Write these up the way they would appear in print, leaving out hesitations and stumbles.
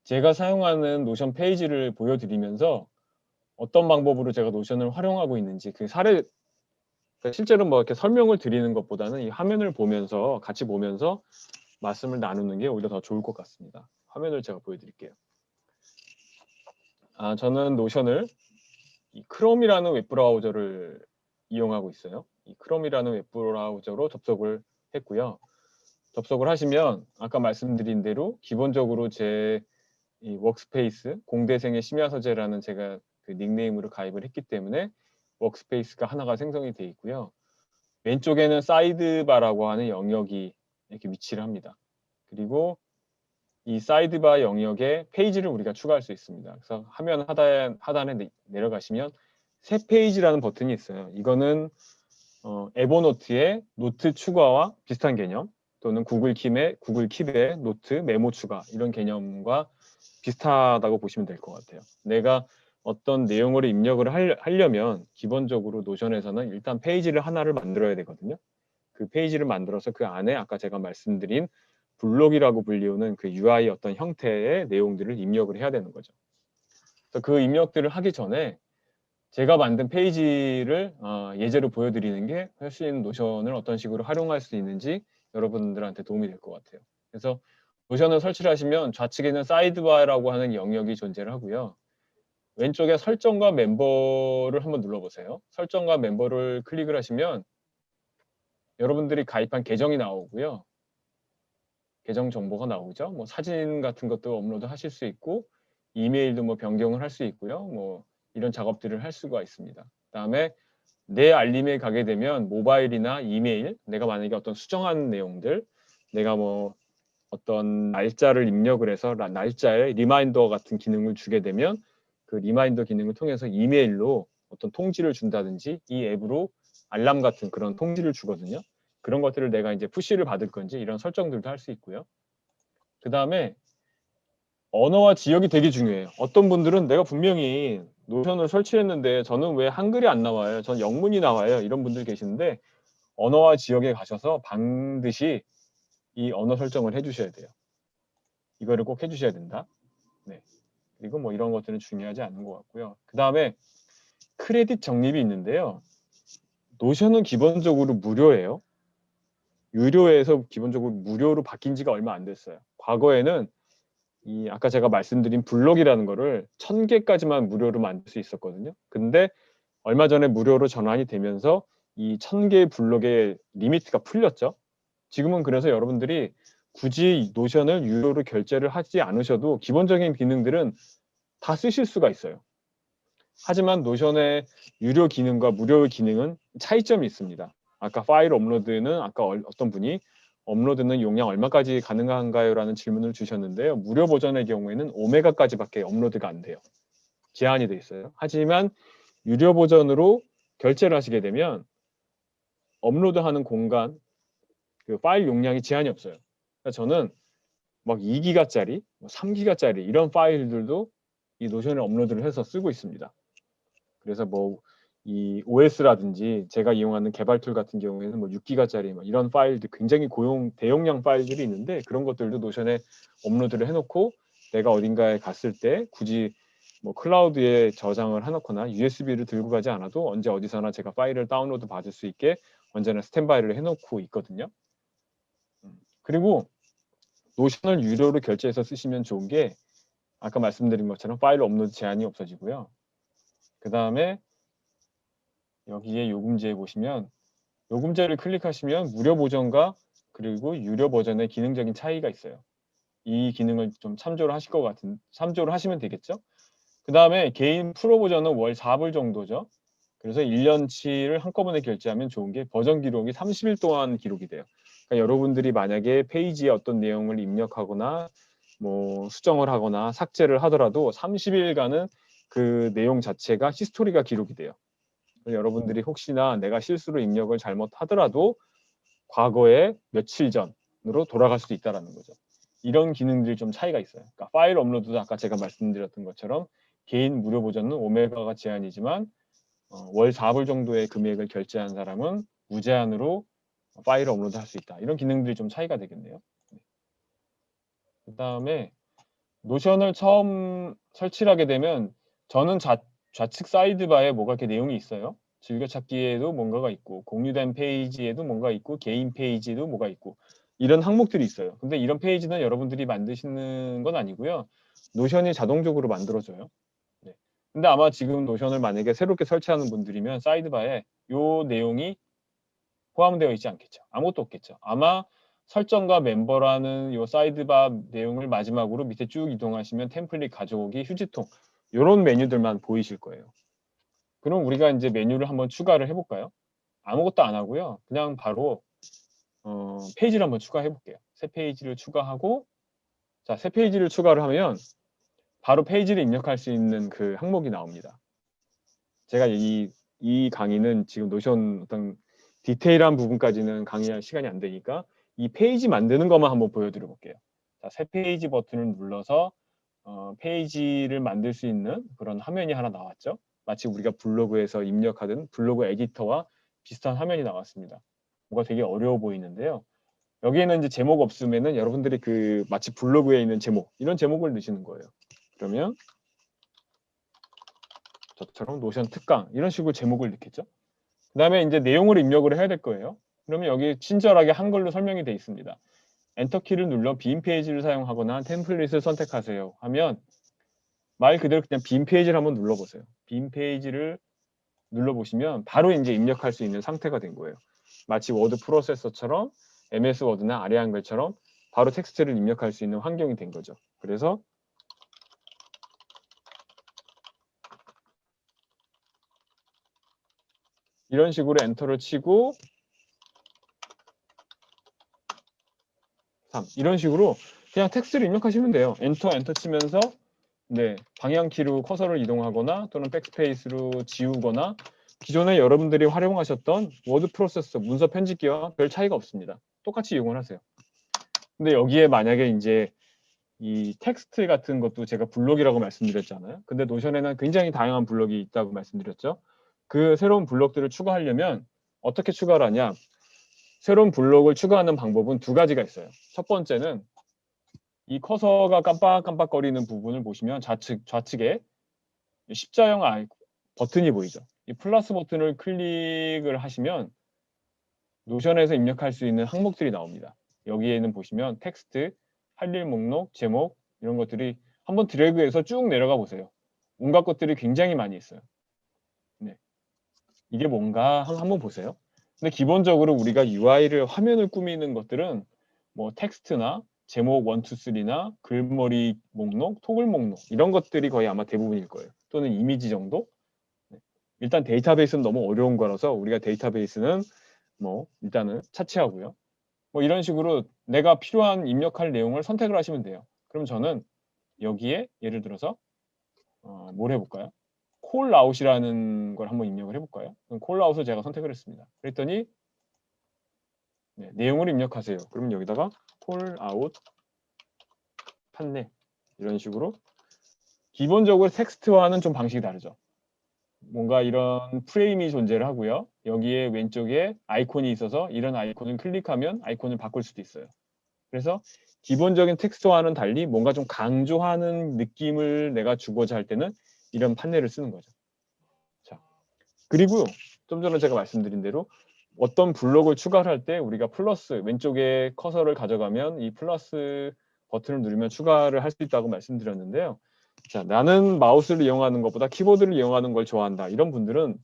제가 사용하는 노션 페이지를 보여드리면서 어떤 방법으로 제가 노션을 활용하고 있는지 그 사례 그러니까 실제로 뭐 이렇게 설명을 드리는 것보다는 이 화면을 보면서 같이 보면서 말씀을 나누는 게 오히려 더 좋을 것 같습니다. 화면을 제가 보여드릴게요. 저는 노션을 이 크롬이라는 웹브라우저를 이용하고 있어요. 이 크롬이라는 웹브라우저로 접속을 했고요. 접속을 하시면 아까 말씀드린 대로 기본적으로 제 이 워크스페이스 공대생의 심야서재라는 제가 그 닉네임으로 가입을 했기 때문에 워크스페이스가 하나가 생성이 되어 있고요. 왼쪽에는 사이드바라고 하는 영역이 이렇게 위치를 합니다. 그리고 이 사이드바 영역에 페이지를 우리가 추가할 수 있습니다. 그래서 화면 하단에 내려가시면 새 페이지라는 버튼이 있어요. 이거는 에버노트의 노트 추가와 비슷한 개념 또는 구글 킵의 노트 메모 추가 이런 개념과 비슷하다고 보시면 될 것 같아요. 내가 어떤 내용을 입력을 하려면 기본적으로 노션에서는 일단 페이지를 하나를 만들어야 되거든요. 그 페이지를 만들어서 그 안에 아까 제가 말씀드린 블록이라고 불리우는 그 UI 어떤 형태의 내용들을 입력을 해야 되는 거죠. 그래서 그 입력들을 하기 전에 제가 만든 페이지를 예제로 보여드리는 게 훨씬 노션을 어떤 식으로 활용할 수 있는지 여러분들한테 도움이 될 것 같아요. 그래서 노션을 설치를 하시면 좌측에는 사이드바라고 하는 영역이 존재를 하고요. 왼쪽에 설정과 멤버를 한번 눌러보세요. 설정과 멤버를 클릭을 하시면 여러분들이 가입한 계정이 나오고요. 계정 정보가 나오죠. 뭐 사진 같은 것도 업로드 하실 수 있고 이메일도 뭐 변경을 할 수 있고요. 뭐 이런 작업들을 할 수가 있습니다. 그다음에 내 알림에 가게 되면 모바일이나 이메일, 내가 만약에 어떤 수정한 내용들, 내가 뭐 어떤 날짜를 입력을 해서 날짜에 리마인더 같은 기능을 주게 되면 그 리마인더 기능을 통해서 이메일로 어떤 통지를 준다든지 이 앱으로 알람 같은 그런 통지를 주거든요. 그런 것들을 내가 이제 푸시를 받을 건지 이런 설정들도 할 수 있고요. 그 다음에 언어와 지역이 되게 중요해요. 어떤 분들은 내가 분명히 노션을 설치했는데 저는 왜 한글이 안 나와요? 전 영문이 나와요. 이런 분들 계시는데 언어와 지역에 가셔서 반드시 이 언어 설정을 해주셔야 돼요. 이거를 꼭 해주셔야 된다. 네. 그리고 뭐 이런 것들은 중요하지 않은 것 같고요. 그 다음에 크레딧 적립이 있는데요. 노션은 기본적으로 무료예요. 유료에서 기본적으로 무료로 바뀐 지가 얼마 안 됐어요. 과거에는 이 아까 제가 말씀드린 블록이라는 거를 1000개까지만 무료로 만들 수 있었거든요. 근데 얼마 전에 무료로 전환이 되면서 이 1000개의 블록의 리미트가 풀렸죠. 지금은 그래서 여러분들이 굳이 노션을 유료로 결제를 하지 않으셔도 기본적인 기능들은 다 쓰실 수가 있어요. 하지만 노션의 유료 기능과 무료 기능은 차이점이 있습니다. 아까 파일 업로드는 아까 어떤 분이 업로드는 용량 얼마까지 가능한가요? 라는 질문을 주셨는데요. 무료 버전의 경우에는 오메가까지밖에 업로드가 안 돼요. 제한이 돼 있어요. 하지만 유료 버전으로 결제를 하시게 되면 업로드하는 공간, 그 파일 용량이 제한이 없어요. 그러니까 저는 막 2기가짜리, 3기가짜리 이런 파일들도 이 노션에 업로드를 해서 쓰고 있습니다. 그래서 뭐 이 OS라든지 제가 이용하는 개발 툴 같은 경우에는 뭐 6기가짜리 이런 파일들 굉장히 대용량 파일들이 있는데 그런 것들도 노션에 업로드를 해놓고 내가 어딘가에 갔을 때 굳이 뭐 클라우드에 저장을 해놓거나 USB를 들고 가지 않아도 언제 어디서나 제가 파일을 다운로드 받을 수 있게 언제나 스탠바이를 해놓고 있거든요. 그리고 노션을 유료로 결제해서 쓰시면 좋은 게 아까 말씀드린 것처럼 파일 업로드 제한이 없어지고요. 그 다음에 여기에 요금제에 보시면 요금제를 클릭하시면 무료 버전과 그리고 유료 버전의 기능적인 차이가 있어요. 이 기능을 좀 참조를 하시면 되겠죠. 그 다음에 개인 프로 버전은 월 4불 정도죠. 그래서 1년치를 한꺼번에 결제하면 좋은 게 버전 기록이 30일 동안 기록이 돼요. 그러니까 여러분들이 만약에 페이지에 어떤 내용을 입력하거나 뭐 수정을 하거나 삭제를 하더라도 30일간은 그 내용 자체가 히스토리가 기록이 돼요. 여러분들이 혹시나 내가 실수로 입력을 잘못하더라도 과거에 며칠 전으로 돌아갈 수도 있다는 거죠. 이런 기능들이 좀 차이가 있어요. 그러니까 파일 업로드도 아까 제가 말씀드렸던 것처럼 개인 무료 버전은 오메가가 제한이지만 월 4불 정도의 금액을 결제한 사람은 무제한으로 파일을 업로드할 수 있다. 이런 기능들이 좀 차이가 되겠네요. 그 다음에 노션을 처음 설치를 하게 되면 저는 좌측 사이드바에 뭐가 이렇게 내용이 있어요. 즐겨찾기에도 뭔가가 있고 공유된 페이지에도 뭔가 있고 개인 페이지에도 뭐가 있고 이런 항목들이 있어요. 근데 이런 페이지는 여러분들이 만드시는 건 아니고요. 노션이 자동적으로 만들어줘요. 네. 근데 아마 지금 노션을 만약에 새롭게 설치하는 분들이면 사이드바에 요 내용이 포함되어 있지 않겠죠. 아무것도 없겠죠. 아마 설정과 멤버라는 요 사이드바 내용을 마지막으로 밑에 쭉 이동하시면 템플릿 가져오기, 휴지통 이런 메뉴들만 보이실 거예요. 그럼 우리가 이제 메뉴를 한번 추가를 해볼까요? 아무것도 안 하고요. 그냥 바로 페이지를 한번 추가해 볼게요. 새 페이지를 추가하고 자, 새 페이지를 추가를 하면 바로 페이지를 입력할 수 있는 그 항목이 나옵니다. 제가 이 강의는 지금 노션 어떤 디테일한 부분까지는 강의할 시간이 안 되니까 이 페이지 만드는 것만 한번 보여드려 볼게요. 자, 새 페이지 버튼을 눌러서 페이지를 만들 수 있는 그런 화면이 하나 나왔죠. 마치 우리가 블로그에서 입력하던 블로그 에디터와 비슷한 화면이 나왔습니다. 뭔가 되게 어려워 보이는데요. 여기에는 이제 제목 없으면은 여러분들이 그 마치 블로그에 있는 제목 이런 제목을 넣으시는 거예요. 그러면 저처럼 노션 특강 이런 식으로 제목을 넣겠죠. 그 다음에 이제 내용을 입력을 해야 될 거예요. 그러면 여기 친절하게 한글로 설명이 되어 있습니다. 엔터키를 눌러 빈 페이지를 사용하거나 템플릿을 선택하세요 하면 말 그대로 그냥 빈 페이지를 한번 눌러보세요. 빈 페이지를 눌러보시면 바로 이제 입력할 수 있는 상태가 된 거예요. 마치 워드 프로세서처럼 MS 워드나 아래 한글처럼 바로 텍스트를 입력할 수 있는 환경이 된 거죠. 그래서 이런 식으로 엔터를 치고 3 이런 식으로 그냥 텍스트를 입력하시면 돼요. 엔터 치면서 네, 방향키로 커서를 이동하거나 또는 백스페이스로 지우거나 기존에 여러분들이 활용하셨던 워드 프로세서 문서 편집기와 별 차이가 없습니다. 똑같이 이용을 하세요. 근데 여기에 만약에 이제 이 텍스트 같은 것도 제가 블록이라고 말씀드렸잖아요. 근데 노션에는 굉장히 다양한 블록이 있다고 말씀드렸죠. 그 새로운 블록들을 추가하려면 어떻게 추가를 하냐? 새로운 블록을 추가하는 방법은 두 가지가 있어요. 첫 번째는 이 커서가 깜빡깜빡거리는 부분을 보시면 좌측에 십자형 버튼이 보이죠. 이 플러스 버튼을 클릭을 하시면 노션에서 입력할 수 있는 항목들이 나옵니다. 여기에는 보시면 텍스트, 할 일 목록, 제목 이런 것들이 한번 드래그해서 쭉 내려가 보세요. 온갖 것들이 굉장히 많이 있어요. 네. 이게 뭔가 한번 보세요. 근데 기본적으로 우리가 UI를 화면을 꾸미는 것들은 뭐 텍스트나 제목 1, 2, 3나 글머리 목록, 토글 목록 이런 것들이 거의 아마 대부분일 거예요. 또는 이미지 정도? 네. 일단 데이터베이스는 너무 어려운 거라서 우리가 데이터베이스는 뭐 일단은 차치하고요. 뭐 이런 식으로 내가 필요한 입력할 내용을 선택을 하시면 돼요. 그럼 저는 여기에 예를 들어서 뭘 해볼까요? 콜아웃이라는 걸 한번 입력을 해볼까요? 그럼 콜아웃을 제가 선택을 했습니다. 그랬더니 네, 내용을 입력하세요. 그럼 여기다가 콜아웃 판넬 이런 식으로 기본적으로 텍스트와는 좀 방식이 다르죠. 뭔가 이런 프레임이 존재를 하고요. 여기에 왼쪽에 아이콘이 있어서 이런 아이콘을 클릭하면 아이콘을 바꿀 수도 있어요. 그래서 기본적인 텍스트와는 달리 뭔가 좀 강조하는 느낌을 내가 주고자 할 때는 이런 판넬을 쓰는 거죠. 자, 그리고 좀 전에 제가 말씀드린 대로 어떤 블록을 추가를 할 때 우리가 플러스 왼쪽에 커서를 가져가면 이 플러스 버튼을 누르면 추가를 할 수 있다고 말씀드렸는데요. 자, 나는 마우스를 이용하는 것보다 키보드를 이용하는 걸 좋아한다. 이런 분들은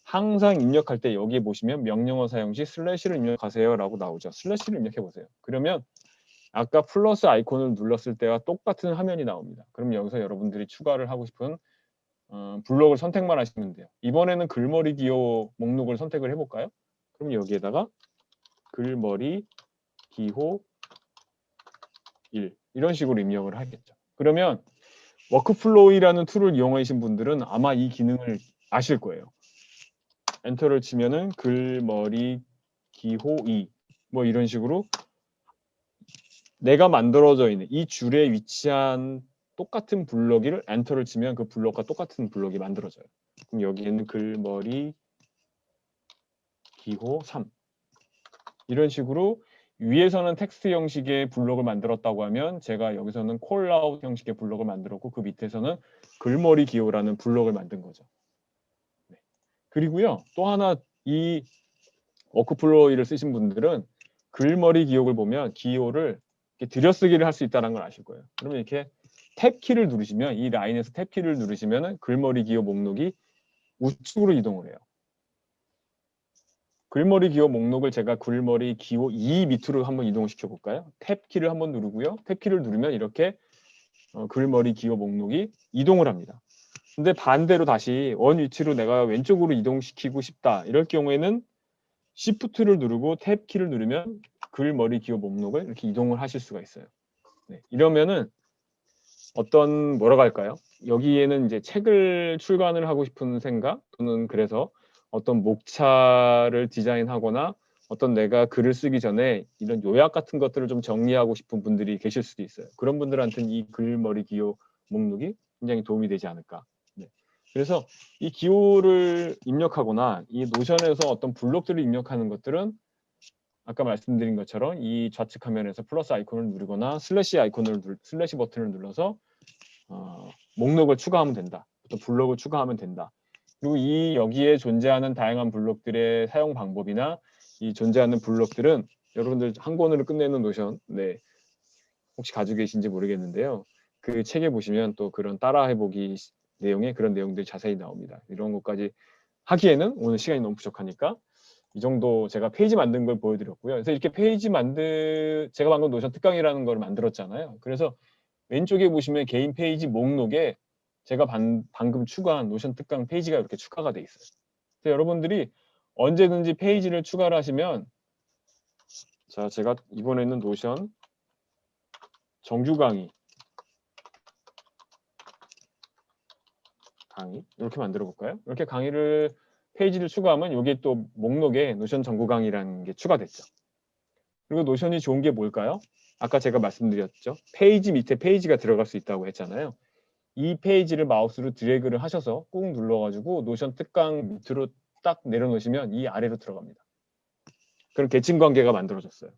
항상 입력할 때 여기에 보시면 명령어 사용 시 슬래시를 입력하세요 라고 나오죠. 슬래시를 입력해 보세요. 그러면 아까 플러스 아이콘을 눌렀을 때와 똑같은 화면이 나옵니다. 그럼 여기서 여러분들이 추가를 하고 싶은 블록을 선택만 하시면 돼요. 이번에는 글머리 기호 목록을 선택을 해볼까요? 그럼 여기에다가 글머리 기호 1 이런 식으로 입력을 하겠죠. 그러면 워크플로우라는 툴을 이용하신 분들은 아마 이 기능을 아실 거예요. 엔터를 치면은 글머리 기호 2 뭐 이런 식으로 내가 만들어져 있는 이 줄에 위치한 똑같은 블록을 엔터를 치면 그 블록과 똑같은 블록이 만들어져요. 그럼 여기에는 글머리 기호 3 이런 식으로 위에서는 텍스트 형식의 블록을 만들었다고 하면 제가 여기서는 콜아웃 형식의 블록을 만들었고 그 밑에서는 글머리 기호라는 블록을 만든 거죠. 네. 그리고요. 또 하나 이 워크플로우를 쓰신 분들은 글머리 기호를 보면 기호를 이렇게 들여쓰기를 할 수 있다는 걸 아실 거예요. 그러면 이렇게 탭 키를 누르시면 이 라인에서 탭 키를 누르시면 글머리 기호 목록이 우측으로 이동을 해요. 글머리 기호 목록을 제가 글머리 기호 2 밑으로 한번 이동시켜 볼까요? 탭 키를 한번 누르고요. 탭 키를 누르면 이렇게 글머리 기호 목록이 이동을 합니다. 근데 반대로 다시 원 위치로 내가 왼쪽으로 이동시키고 싶다. 이럴 경우에는 Shift를 누르고 탭 키를 누르면 글머리 기호 목록을 이렇게 이동을 하실 수가 있어요. 네, 이러면은 어떤 뭐라고 할까요? 여기에는 이제 책을 출간을 하고 싶은 생각 또는 그래서 어떤 목차를 디자인하거나 어떤 내가 글을 쓰기 전에 이런 요약 같은 것들을 좀 정리하고 싶은 분들이 계실 수도 있어요. 그런 분들한테는 이 글머리 기호 목록이 굉장히 도움이 되지 않을까. 네. 그래서 이 기호를 입력하거나 이 노션에서 어떤 블록들을 입력하는 것들은 아까 말씀드린 것처럼 이 좌측 화면에서 플러스 아이콘을 누르거나 슬래시 슬래시 버튼을 눌러서 목록을 추가하면 된다. 또 블록을 추가하면 된다. 그리고 이 여기에 존재하는 다양한 블록들의 사용 방법이나 이 존재하는 블록들은 여러분들 한 권으로 끝내는 노션, 네, 혹시 가지고 계신지 모르겠는데요. 그 책에 보시면 또 그런 따라해보기 내용에 그런 내용들이 자세히 나옵니다. 이런 것까지 하기에는 오늘 시간이 너무 부족하니까 이 정도 제가 페이지 만든 걸 보여드렸고요. 그래서 이렇게 제가 방금 노션 특강이라는 걸 만들었잖아요. 그래서 왼쪽에 보시면 개인 페이지 목록에 제가 방금 추가한 노션 특강 페이지가 이렇게 추가가 돼 있어요. 그래서 여러분들이 언제든지 페이지를 추가를 하시면 자, 제가 이번에는 노션 정규 강의 이렇게 만들어 볼까요? 이렇게 페이지를 추가하면 여기 또 목록에 노션 정규 강의라는 게 추가됐죠. 그리고 노션이 좋은 게 뭘까요? 아까 제가 말씀드렸죠. 페이지 밑에 페이지가 들어갈 수 있다고 했잖아요. 이 페이지를 마우스로 드래그를 하셔서 꾹 눌러가지고 노션 특강 밑으로 딱 내려놓으시면 이 아래로 들어갑니다. 그럼 계층 관계가 만들어졌어요.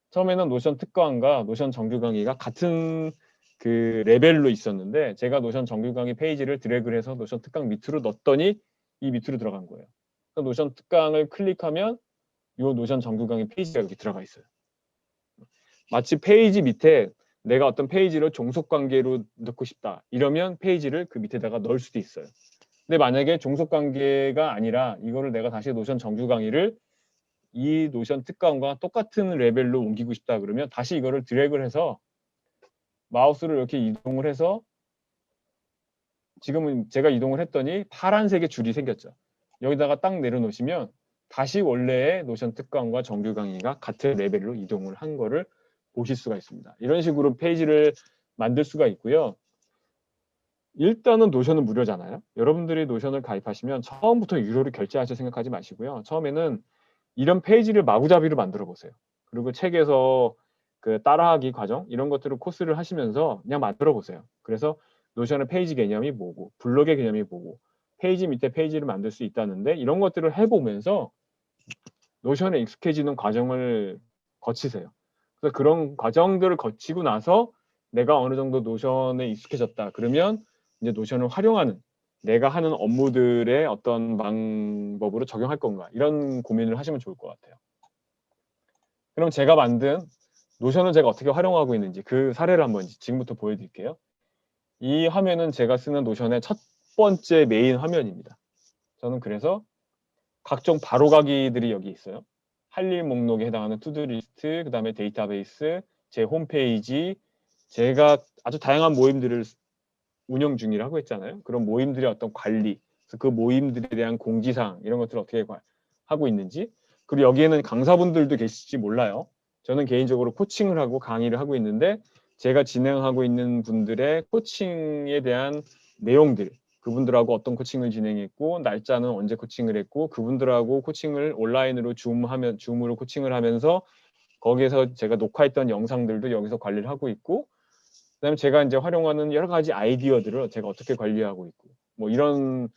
처음에는 노션 특강과 노션 정규 강의가 같은 그 레벨로 있었는데 제가 노션 정규 강의 페이지를 드래그를 해서 노션 특강 밑으로 넣었더니 이 밑으로 들어간 거예요. 노션 특강을 클릭하면 이 노션 정규 강의 페이지가 여기 들어가 있어요. 마치 페이지 밑에 내가 어떤 페이지를 종속 관계로 넣고 싶다. 이러면 페이지를 그 밑에다가 넣을 수도 있어요. 근데 만약에 종속 관계가 아니라 이거를 내가 다시 노션 정규 강의를 이 노션 특강과 똑같은 레벨로 옮기고 싶다 그러면 다시 이거를 드래그를 해서 마우스를 이렇게 이동을 해서 지금은 제가 이동을 했더니 파란색의 줄이 생겼죠. 여기다가 딱 내려놓으시면 다시 원래의 노션 특강과 정규 강의가 같은 레벨로 이동을 한 거를 보실 수가 있습니다. 이런 식으로 페이지를 만들 수가 있고요. 일단은 노션은 무료잖아요. 여러분들이 노션을 가입하시면 처음부터 유료로 결제하실 생각하지 마시고요. 처음에는 이런 페이지를 마구잡이로 만들어 보세요. 그리고 책에서 그 따라하기 과정 이런 것들을 코스를 하시면서 그냥 만들어 보세요. 그래서 노션의 페이지 개념이 뭐고 블록의 개념이 뭐고 페이지 밑에 페이지를 만들 수 있다는데 이런 것들을 해보면서 노션에 익숙해지는 과정을 거치세요. 그래서 그런 과정들을 거치고 나서 내가 어느 정도 노션에 익숙해졌다. 그러면 이제 노션을 활용하는 내가 하는 업무들의 어떤 방법으로 적용할 건가 이런 고민을 하시면 좋을 것 같아요. 그럼 제가 만든 노션을 제가 어떻게 활용하고 있는지 그 사례를 한번 지금부터 보여드릴게요. 이 화면은 제가 쓰는 노션의 첫 번째 메인 화면입니다. 저는 그래서 각종 바로가기들이 여기 있어요. 할 일 목록에 해당하는 투두리스트, 그 다음에 데이터베이스, 제 홈페이지, 제가 아주 다양한 모임들을 운영 중이라고 했잖아요. 그런 모임들의 어떤 관리, 그 모임들에 대한 공지사항 이런 것들을 어떻게 하고 있는지 그리고 여기에는 강사분들도 계실지 몰라요. 저는 개인적으로 코칭을 하고 강의를 하고 있는데 제가 진행하고 있는 분들의 코칭에 대한 내용들 그분들하고 어떤 코칭을 진행했고 날짜는 언제 코칭을 했고 그분들하고 코칭을 온라인으로 줌으로 코칭을 하면서 거기에서 제가 녹화했던 영상들도 여기서 관리를 하고 있고 그다음에 제가 이제 활용하는 여러 가지 아이디어들을 제가 어떻게 관리하고 있고 뭐 이런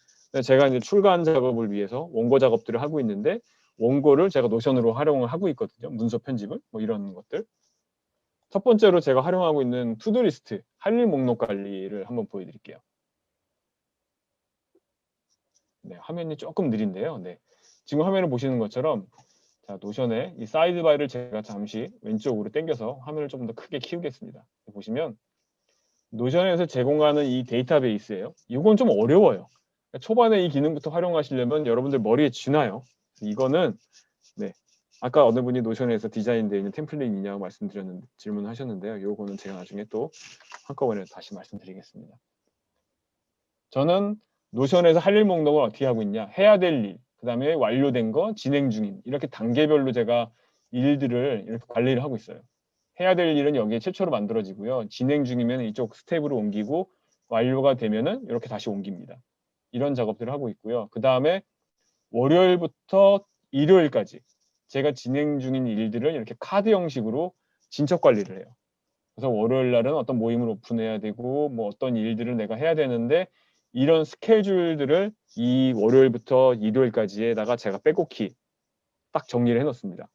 제가 이제 출간 작업을 위해서 원고 작업들을 하고 있는데 원고를 제가 노션으로 활용을 하고 있거든요. 문서 편집을 뭐 이런 것들. 첫 번째로 제가 활용하고 있는 투두리스트, 할 일 목록 관리를 한번 보여드릴게요. 네, 화면이 조금 느린데요. 네, 지금 화면을 보시는 것처럼 자, 노션의 이 사이드바를 제가 잠시 왼쪽으로 당겨서 화면을 좀 더 크게 키우겠습니다. 보시면 노션에서 제공하는 이 데이터베이스예요. 이건 좀 어려워요. 초반에 이 기능부터 활용하시려면 여러분들 머리에 쥐나요. 이거는 네, 아까 어느 분이 노션에서 디자인되어 있는 템플릿 있냐고 말씀드렸는데 질문하셨는데요. 요거는 제가 나중에 또 한꺼번에 다시 말씀드리겠습니다. 저는 노션에서 할 일 목록을 어떻게 하고 있냐, 해야 될 일, 그 다음에 완료된 거, 진행 중인, 이렇게 단계별로 제가 일들을 이렇게 관리를 하고 있어요. 해야 될 일은 여기에 최초로 만들어지고요. 진행 중이면 이쪽 스텝으로 옮기고 완료가 되면은 이렇게 다시 옮깁니다. 이런 작업들을 하고 있고요. 그 다음에 월요일부터 일요일까지 제가 진행 중인 일들을 이렇게 카드 형식으로 진척 관리를 해요. 그래서 월요일 날은 어떤 모임을 오픈해야 되고 뭐 어떤 일들을 내가 해야 되는데 이런 스케줄들을 이 월요일부터 일요일까지에다가 제가 빼곡히 딱 정리를 해놓습니다.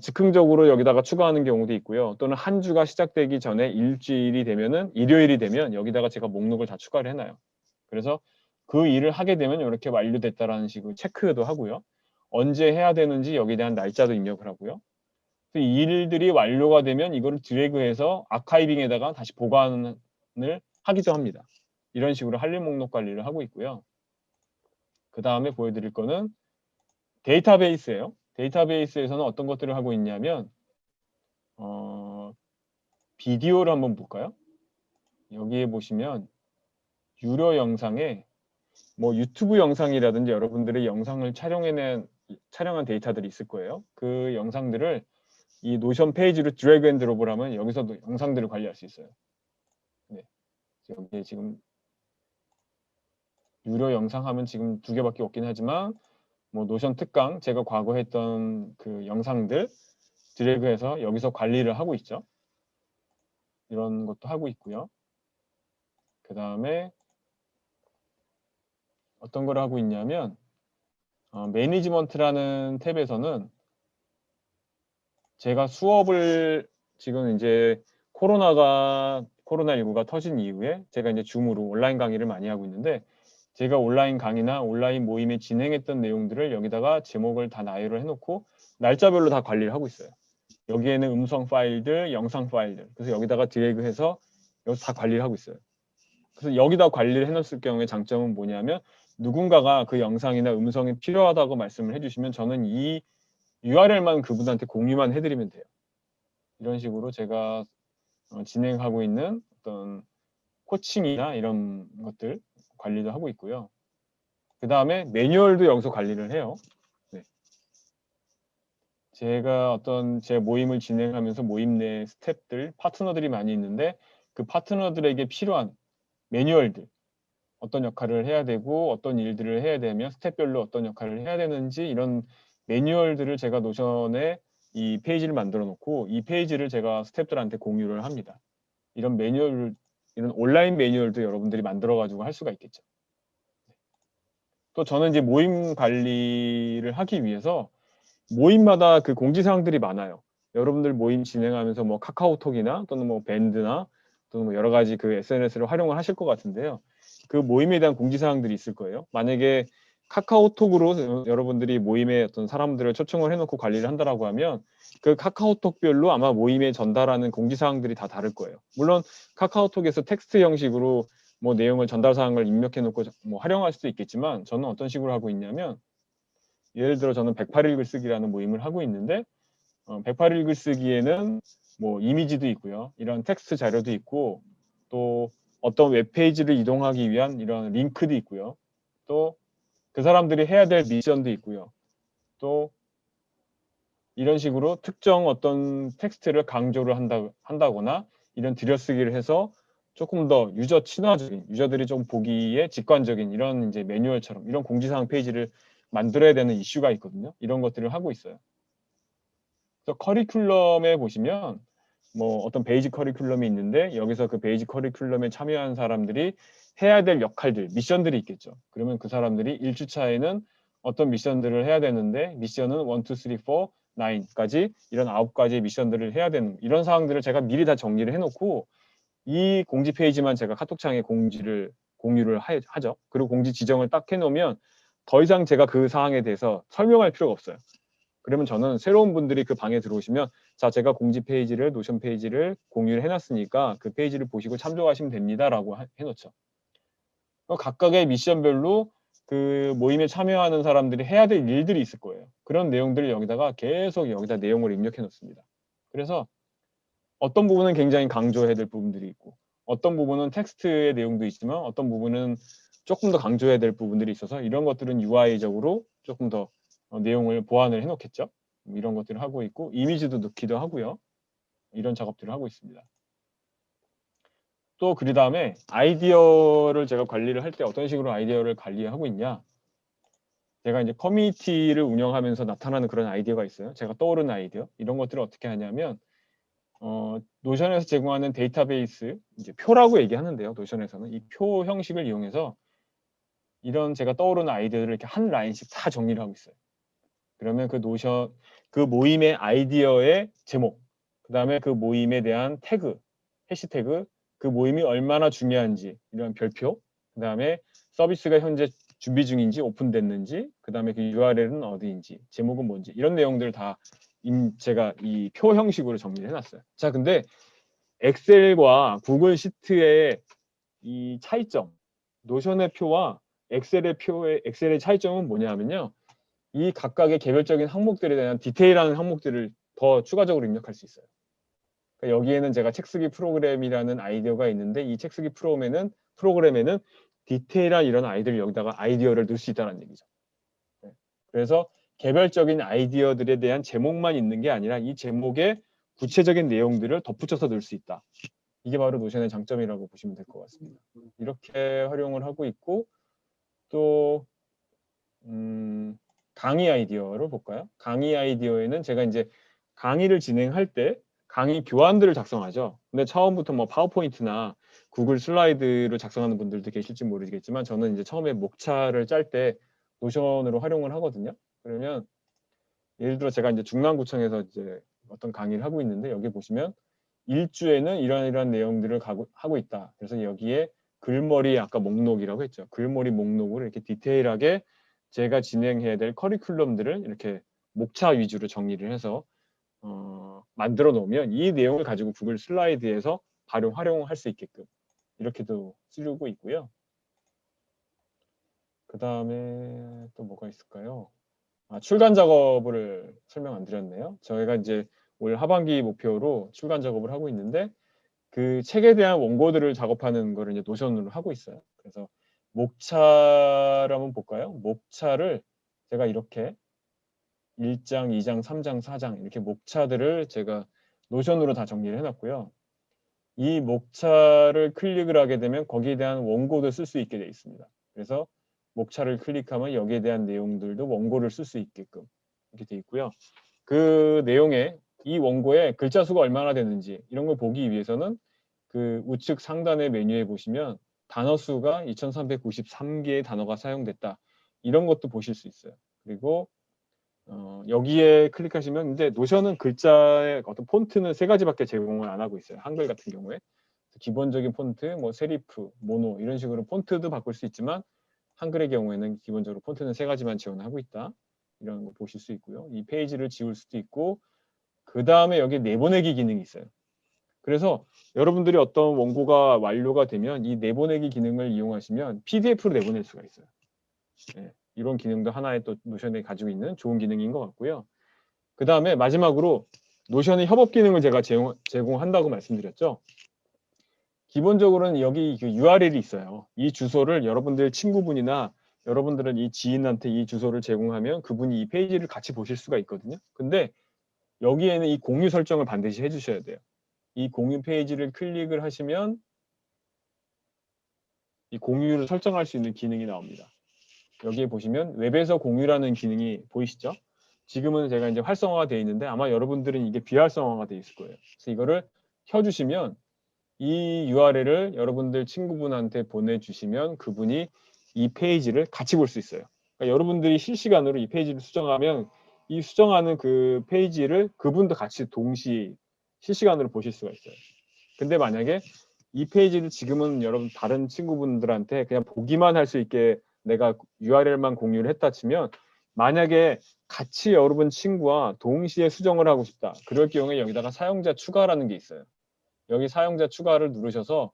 즉흥적으로 여기다가 추가하는 경우도 있고요. 또는 한 주가 시작되기 전에 일주일이 되면은 일요일이 되면 여기다가 제가 목록을 다 추가를 해놔요. 그래서 그 일을 하게 되면 이렇게 완료됐다라는 식으로 체크도 하고요. 언제 해야 되는지 여기에 대한 날짜도 입력을 하고요. 이 일들이 완료가 되면 이거를 드래그해서 아카이빙에다가 다시 보관을 하기도 합니다. 이런 식으로 할 일 목록 관리를 하고 있고요. 그 다음에 보여드릴 거는 데이터베이스예요. 데이터베이스에서는 어떤 것들을 하고 있냐면 비디오를 한번 볼까요? 여기에 보시면 유료 영상에 뭐 유튜브 영상이라든지 여러분들의 영상을 촬영한 데이터들이 있을 거예요. 그 영상들을 이 노션 페이지로 드래그 앤 드롭을 하면 여기서도 영상들을 관리할 수 있어요. 네. 여기에 지금 유료 영상 하면 지금 2개밖에 없긴 하지만 뭐 노션 특강 제가 과거 했던 그 영상들 드래그해서 여기서 관리를 하고 있죠. 이런 것도 하고 있고요. 그 다음에 어떤 걸 하고 있냐면 매니지먼트라는 탭에서는 제가 수업을 지금 이제 코로나19가 터진 이후에 제가 이제 줌으로 온라인 강의를 많이 하고 있는데 제가 온라인 강의나 온라인 모임에 진행했던 내용들을 여기다가 제목을 다 나열을 해놓고 날짜별로 다 관리를 하고 있어요. 여기에는 음성 파일들, 영상 파일들. 그래서 여기다가 드래그해서 여기서 다 관리를 하고 있어요. 그래서 여기다 관리를 해놨을 경우에 장점은 뭐냐면 누군가가 그 영상이나 음성이 필요하다고 말씀을 해주시면 저는 이 URL만 그분한테 공유만 해드리면 돼요. 이런 식으로 제가 진행하고 있는 어떤 코칭이나 이런 것들 관리도 하고 있고요. 그 다음에 매뉴얼도 여기서 관리를 해요. 네. 제가 어떤 제 모임을 진행하면서 모임 내 스태프들, 파트너들이 많이 있는데 그 파트너들에게 필요한 매뉴얼들, 어떤 역할을 해야 되고 어떤 일들을 해야 되면 스텝별로 어떤 역할을 해야 되는지 이런 매뉴얼들을 제가 노션에 이 페이지를 만들어 놓고 이 페이지를 제가 스텝들한테 공유를 합니다. 이런 매뉴얼, 이런 온라인 매뉴얼도 여러분들이 만들어 가지고 할 수가 있겠죠. 또 저는 이제 모임 관리를 하기 위해서 모임마다 그 공지사항들이 많아요. 여러분들 모임 진행하면서 뭐 카카오톡이나 또는 뭐 밴드나 또는 뭐 여러 가지 그 SNS를 활용을 하실 것 같은데요. 그 모임에 대한 공지사항들이 있을 거예요. 만약에 카카오톡으로 여러분들이 모임에 어떤 사람들을 초청을 해놓고 관리를 한다라고 하면 그 카카오톡별로 아마 모임에 전달하는 공지사항들이 다 다를 거예요. 물론 카카오톡에서 텍스트 형식으로 뭐 내용을 전달사항을 입력해 놓고 뭐 활용할 수도 있겠지만 저는 어떤 식으로 하고 있냐면 예를 들어 저는 108일 글쓰기라는 모임을 하고 있는데 108일 글쓰기에는 뭐 이미지도 있고요. 이런 텍스트 자료도 있고 또 어떤 웹페이지를 이동하기 위한 이런 링크도 있고요. 또 그 사람들이 해야 될 미션도 있고요. 또 이런 식으로 특정 어떤 텍스트를 강조를 한다거나 이런 들여쓰기를 해서 조금 더 유저 친화적인, 유저들이 좀 보기에 직관적인 이런 이제 매뉴얼처럼 이런 공지사항 페이지를 만들어야 되는 이슈가 있거든요. 이런 것들을 하고 있어요. 그래서 커리큘럼에 보시면 뭐 어떤 베이직 커리큘럼이 있는데 여기서 그 베이직 커리큘럼에 참여한 사람들이 해야 될 역할들, 미션들이 있겠죠. 그러면 그 사람들이 1주차에는 어떤 미션들을 해야 되는데 미션은 1, 2, 3, 4, 9까지 이런 9가지 미션들을 해야 되는 이런 사항들을 제가 미리 다 정리를 해놓고 이 공지 페이지만 제가 카톡창에 공유를 하죠. 그리고 공지 지정을 딱 해놓으면 더 이상 제가 그 사항에 대해서 설명할 필요가 없어요. 그러면 저는 새로운 분들이 그 방에 들어오시면 자, 제가 공지 페이지를 노션 페이지를 공유를 해놨으니까 그 페이지를 보시고 참조하시면 됩니다라고 해놓죠. 각각의 미션별로 그 모임에 참여하는 사람들이 해야 될 일들이 있을 거예요. 그런 내용들을 여기다가 계속 여기다 내용을 입력해 놓습니다. 그래서 어떤 부분은 굉장히 강조해야 될 부분들이 있고 어떤 부분은 텍스트의 내용도 있지만 어떤 부분은 조금 더 강조해야 될 부분들이 있어서 이런 것들은 UI적으로 조금 더 내용을 보완을 해놓겠죠. 이런 것들을 하고 있고 이미지도 넣기도 하고요. 이런 작업들을 하고 있습니다. 또 그 다음에 아이디어를 제가 관리를 할 때 어떤 식으로 아이디어를 관리하고 있냐. 제가 이제 커뮤니티를 운영하면서 나타나는 그런 아이디어가 있어요. 제가 떠오르는 아이디어. 이런 것들을 어떻게 하냐면 노션에서 제공하는 데이터베이스, 이제 표라고 얘기하는데요. 노션에서는 이 표 형식을 이용해서 이런 제가 떠오르는 아이디어를 이렇게 한 라인씩 다 정리를 하고 있어요. 그러면 그 모임의 아이디어의 제목, 그 다음에 그 모임에 대한 태그, 해시태그, 그 모임이 얼마나 중요한지 이런 별표, 그 다음에 서비스가 현재 준비 중인지 오픈됐는지, 그 다음에 그 URL은 어디인지, 제목은 뭔지 이런 내용들을 다 제가 이 표 형식으로 정리를 해놨어요. 자, 근데 엑셀과 구글 시트의 이 차이점, 노션의 표와 엑셀의 차이점은 뭐냐면요. 이 각각의 개별적인 항목들에 대한 디테일한 항목들을 더 추가적으로 입력할 수 있어요. 그러니까 여기에는 제가 책쓰기 프로그램이라는 아이디어가 있는데 이 책쓰기 프로그램에는 디테일한 이런 아이디어를 넣을 수 있다는 얘기죠. 네. 그래서 개별적인 아이디어들에 대한 제목만 있는 게 아니라 이 제목에 구체적인 내용들을 덧붙여서 넣을 수 있다. 이게 바로 노션의 장점이라고 보시면 될 것 같습니다. 이렇게 활용을 하고 있고 또 강의 아이디어를 볼까요? 강의 아이디어에는 제가 이제 강의를 진행할 때 강의 교환들을 작성하죠. 근데 처음부터 뭐 파워포인트나 구글 슬라이드를 작성하는 분들도 계실지 모르겠지만 저는 이제 처음에 목차를 짤 때 노션으로 활용을 하거든요. 그러면 예를 들어 제가 이제 중랑구청에서 이제 어떤 강의를 하고 있는데 여기 보시면 일주에는 이러한 내용들을 하고 있다. 그래서 여기에 글머리 아까 목록이라고 했죠. 글머리 목록을 이렇게 디테일하게 제가 진행해야 될 커리큘럼들을 이렇게 목차 위주로 정리를 해서 만들어 놓으면 이 내용을 가지고 구글 슬라이드에서 바로 활용할 수 있게끔 이렇게도 쓰고 있고요. 그 다음에 또 뭐가 있을까요? 출간 작업을 설명 안 드렸네요. 저희가 이제 올 하반기 목표로 출간 작업을 하고 있는데 그 책에 대한 원고들을 작업하는 거를 이제 노션으로 하고 있어요. 그래서 목차를 한번 볼까요? 목차를 제가 이렇게 1장, 2장, 3장, 4장 이렇게 목차들을 제가 노션으로 다 정리를 해놨고요. 이 목차를 클릭을 하게 되면 거기에 대한 원고도 쓸 수 있게 되어 있습니다. 그래서 목차를 클릭하면 여기에 대한 내용들도 원고를 쓸 수 있게끔 이렇게 되어 있고요. 그 내용에 이 원고에 글자 수가 얼마나 되는지 이런 걸 보기 위해서는 그 우측 상단의 메뉴에 보시면 단어 수가 2393개의 단어가 사용됐다. 이런 것도 보실 수 있어요. 그리고 여기에 클릭하시면 근데 노션은 글자의 어떤 폰트는 3가지밖에 제공을 안 하고 있어요. 한글 같은 경우에. 기본적인 폰트, 뭐 세리프, 모노 이런 식으로 폰트도 바꿀 수 있지만 한글의 경우에는 기본적으로 폰트는 3가지만 지원하고 있다. 이런 거 보실 수 있고요. 이 페이지를 지울 수도 있고 그 다음에 여기 내보내기 기능이 있어요. 그래서 여러분들이 어떤 원고가 완료가 되면 이 내보내기 기능을 이용하시면 PDF로 내보낼 수가 있어요. 네, 이런 기능도 하나의 또 노션에 가지고 있는 좋은 기능인 것 같고요. 그 다음에 마지막으로 노션의 협업 기능을 제가 제공한다고 말씀드렸죠. 기본적으로는 여기 그 URL이 있어요. 이 주소를 여러분들 친구분이나 여러분들은 이 지인한테 이 주소를 제공하면 그분이 이 페이지를 같이 보실 수가 있거든요. 근데 여기에는 이 공유 설정을 반드시 해주셔야 돼요. 이 공유 페이지를 클릭을 하시면 이 공유를 설정할 수 있는 기능이 나옵니다. 여기에 보시면 웹에서 공유라는 기능이 보이시죠? 지금은 제가 이제 활성화가 되어 있는데 아마 여러분들은 이게 비활성화가 되어 있을 거예요. 그래서 이거를 켜주시면 이 URL을 여러분들 친구분한테 보내주시면 그분이 이 페이지를 같이 볼 수 있어요. 그러니까 여러분들이 실시간으로 이 페이지를 수정하면 이 수정하는 그 페이지를 그분도 같이 동시 실시간으로 보실 수가 있어요. 근데 만약에 이 페이지를 지금은 여러분 다른 친구분들한테 그냥 보기만 할 수 있게 내가 URL만 공유를 했다 치면 만약에 같이 여러분 친구와 동시에 수정을 하고 싶다. 그럴 경우에 여기다가 사용자 추가라는 게 있어요. 여기 사용자 추가를 누르셔서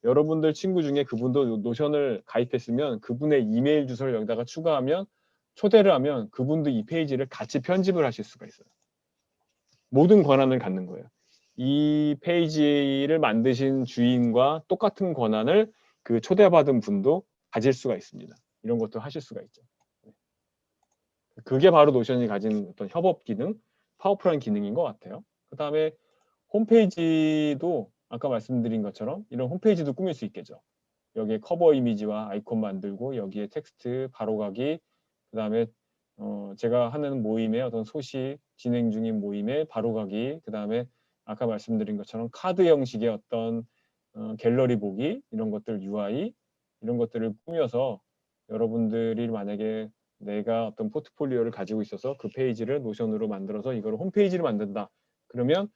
여러분들 친구 중에 그분도 노션을 가입했으면 그분의 이메일 주소를 여기다가 추가하면 초대를 하면 그분도 이 페이지를 같이 편집을 하실 수가 있어요. 모든 권한을 갖는 거예요. 이 페이지를 만드신 주인과 똑같은 권한을 그 초대받은 분도 가질 수가 있습니다. 이런 것도 하실 수가 있죠. 그게 바로 노션이 가진 어떤 협업 기능, 파워풀한 기능인 것 같아요. 그 다음에 홈페이지도 아까 말씀드린 것처럼 이런 홈페이지도 꾸밀 수 있겠죠. 여기에 커버 이미지와 아이콘 만들고 여기에 텍스트 바로가기, 그 다음에 제가 하는 모임의 어떤 소식, 진행 중인 모임의 바로가기, 그 다음에 아까 말씀드린 것처럼 카드 형식의 어떤 갤러리 보기, 이런 것들 UI, 이런 것들을 꾸며서 여러분들이 만약에 내가 어떤 포트폴리오를 가지고 있어서 그 페이지를 노션으로 만들어서 이걸 홈페이지를 만든다. 그러면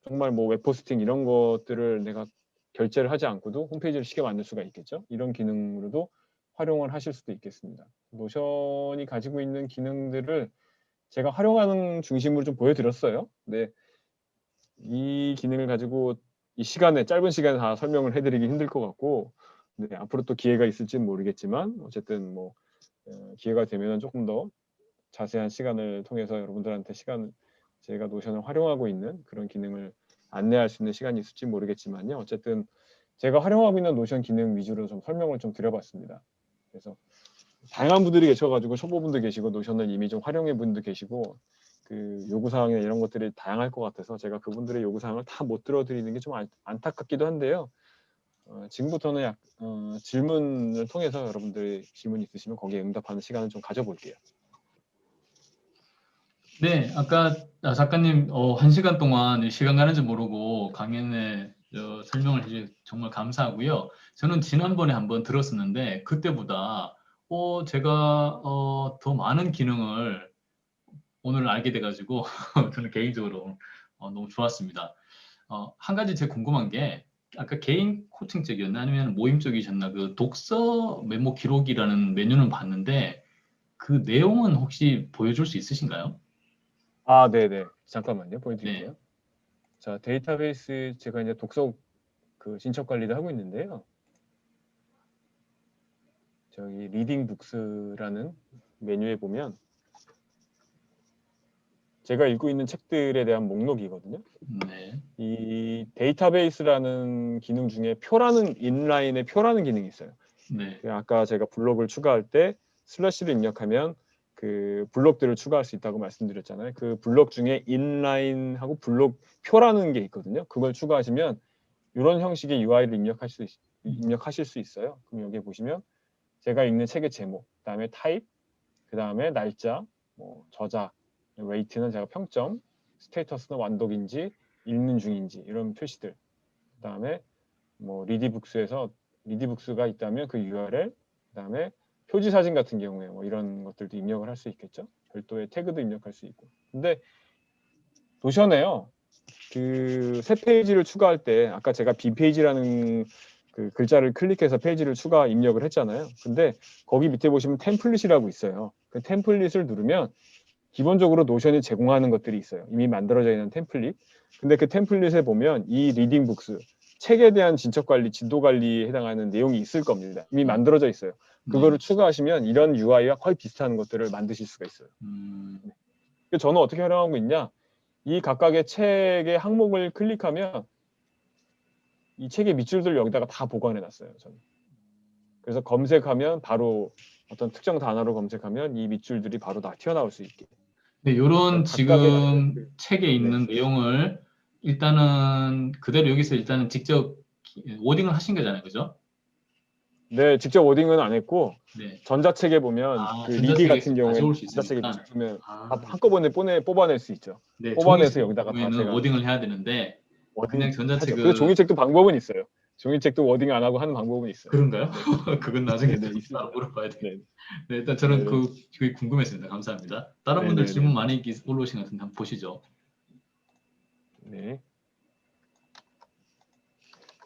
정말 뭐 웹포스팅 이런 것들을 내가 결제를 하지 않고도 홈페이지를 쉽게 만들 수가 있겠죠. 이런 기능으로도 활용을 하실 수도 있겠습니다. 노션이 가지고 있는 기능들을 제가 활용하는 중심으로 좀 보여드렸어요. 근데 이 기능을 가지고 이 시간에 짧은 시간에 다 설명을 해드리기 힘들 것 같고, 네, 앞으로 또 기회가 있을지는 모르겠지만 어쨌든 뭐 기회가 되면 조금 더 자세한 시간을 통해서 여러분들한테 제가 노션을 활용하고 있는 그런 기능을 안내할 수 있는 시간이 있을지 모르겠지만요. 어쨌든 제가 활용하고 있는 노션 기능 위주로 좀 설명을 좀 드려봤습니다. 그래서 다양한 분들이 계셔가지고 초보분도 계시고 노션을 이미 좀 활용해 분도 계시고 그 요구사항이나 이런 것들이 다양할 것 같아서 제가 그분들의 요구사항을 다 못 들어드리는 게 좀 안타깝기도 한데요. 지금부터는 질문을 통해서 여러분들이 질문 있으시면 거기에 응답하는 시간을 좀 가져볼게요. 네, 아까 작가님 1시간 동안 시간 가는 줄 모르고 강연에 설명을 해주셔서 정말 감사하고요. 저는 지난번에 한번 들었었는데 그때보다 제가 더 많은 기능을 오늘 알게 돼가지고 저는 개인적으로 너무 좋았습니다. 한 가지 제가 궁금한 게 아까 개인 코칭 쪽이었나 아니면 모임 쪽이셨나 그 독서 메모 기록이라는 메뉴는 봤는데 그 내용은 혹시 보여줄 수 있으신가요? 아, 네네. 잠깐만요. 네, 보여드릴게요. 자, 데이터베이스 제가 이제 독서 그 진척 관리를 하고 있는데요. 저기 리딩 북스라는 메뉴에 보면 제가 읽고 있는 책들에 대한 목록이거든요. 네, 이 데이터베이스라는 기능 중에 인라인의 표라는 기능이 있어요. 네, 아까 제가 블록을 추가할 때 슬래시를 입력하면 그 블록들을 추가할 수 있다고 말씀드렸잖아요. 그 블록 중에 인라인하고 블록 표라는 게 있거든요. 그걸 추가하시면 이런 형식의 UI를 입력하실 수 있어요. 그럼 여기 보시면 제가 읽는 책의 제목, 그다음에 타입, 그다음에 날짜, 뭐 저자, 웨이트는 제가 평점, 스테이터스는 완독인지 읽는 중인지 이런 표시들. 그다음에 뭐 리디북스가 있다면 그 URL, 그다음에 표지 사진 같은 경우에 뭐 이런 것들도 입력을 할 수 있겠죠. 별도의 태그도 입력할 수 있고. 근데 노션에요. 그 새 페이지를 추가할 때 아까 제가 B 페이지라는 그 글자를 클릭해서 페이지를 추가 입력을 했잖아요. 근데 거기 밑에 보시면 템플릿이라고 있어요. 그 템플릿을 누르면 기본적으로 노션이 제공하는 것들이 있어요. 이미 만들어져 있는 템플릿. 근데 그 템플릿에 보면 이 리딩 북스, 책에 대한 진척 관리, 진도 관리에 해당하는 내용이 있을 겁니다. 이미 만들어져 있어요. 네. 그거를 추가하시면 이런 UI와 거의 비슷한 것들을 만드실 수가 있어요. 저는 어떻게 활용하고 있냐? 이 각각의 책의 항목을 클릭하면 이 책의 밑줄들을 여기다가 다 보관해 놨어요. 저는. 그래서 검색하면 바로 어떤 특정 단어로 검색하면 이 밑줄들이 바로 다 튀어나올 수 있게. 네, 이런 그러니까 각각의 지금 책에 네. 있는 내용을 일단은 그대로 여기서 일단은 직접 워딩을 하신 거잖아요, 그죠? 네, 직접 워딩은 안 했고 네. 전자책에 보면 그 리디 전자책에서 같은 경우에는 가져올 수 전자책에 있으니까. 밑줄이면 한꺼번에 뽑아낼 수 있죠. 네, 뽑아내서 종이책의 여기다가 다 경우에는 제가 워딩을 해야 되는데 그냥 워딩 하죠. 근데 전자책은 종이책도 방법은 있어요. 종이책도 워딩 안 하고 하는 방법은 있어요. 그런가요? 그건 나중에 네네, 따로 있습니다. 물어봐야 되겠네요. 네, 네, 일단 저는 네네, 그게 궁금했습니다. 감사합니다. 다른 분들 질문 네네네. 많이 올라오신 것 같은데 한번 보시죠. 네.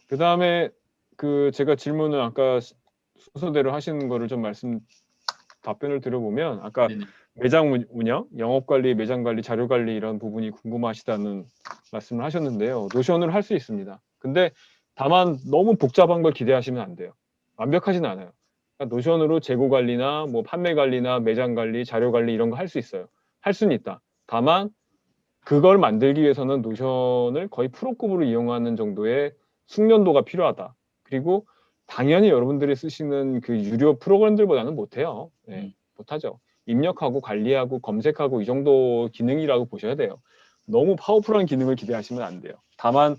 그 다음에 그 제가 질문을 아까 순서대로 하시는 거를 좀 답변을 드려보면 아까 네네. 매장 운영, 영업 관리, 매장 관리, 자료 관리 이런 부분이 궁금하시다는 말씀을 하셨는데요. 노션으로 할 수 있습니다. 근데 다만 너무 복잡한 걸 기대하시면 안 돼요. 완벽하지는 않아요. 그러니까 노션으로 재고 관리나 뭐 판매 관리나 매장 관리, 자료 관리 이런 거 할 수 있어요. 할 수는 있다. 다만 그걸 만들기 위해서는 노션을 거의 프로급으로 이용하는 정도의 숙련도가 필요하다. 그리고 당연히 여러분들이 쓰시는 그 유료 프로그램들보다는 못해요. 네, 음. 못하죠. 입력하고 관리하고 검색하고 이 정도 기능이라고 보셔야 돼요. 너무 파워풀한 기능을 기대하시면 안 돼요. 다만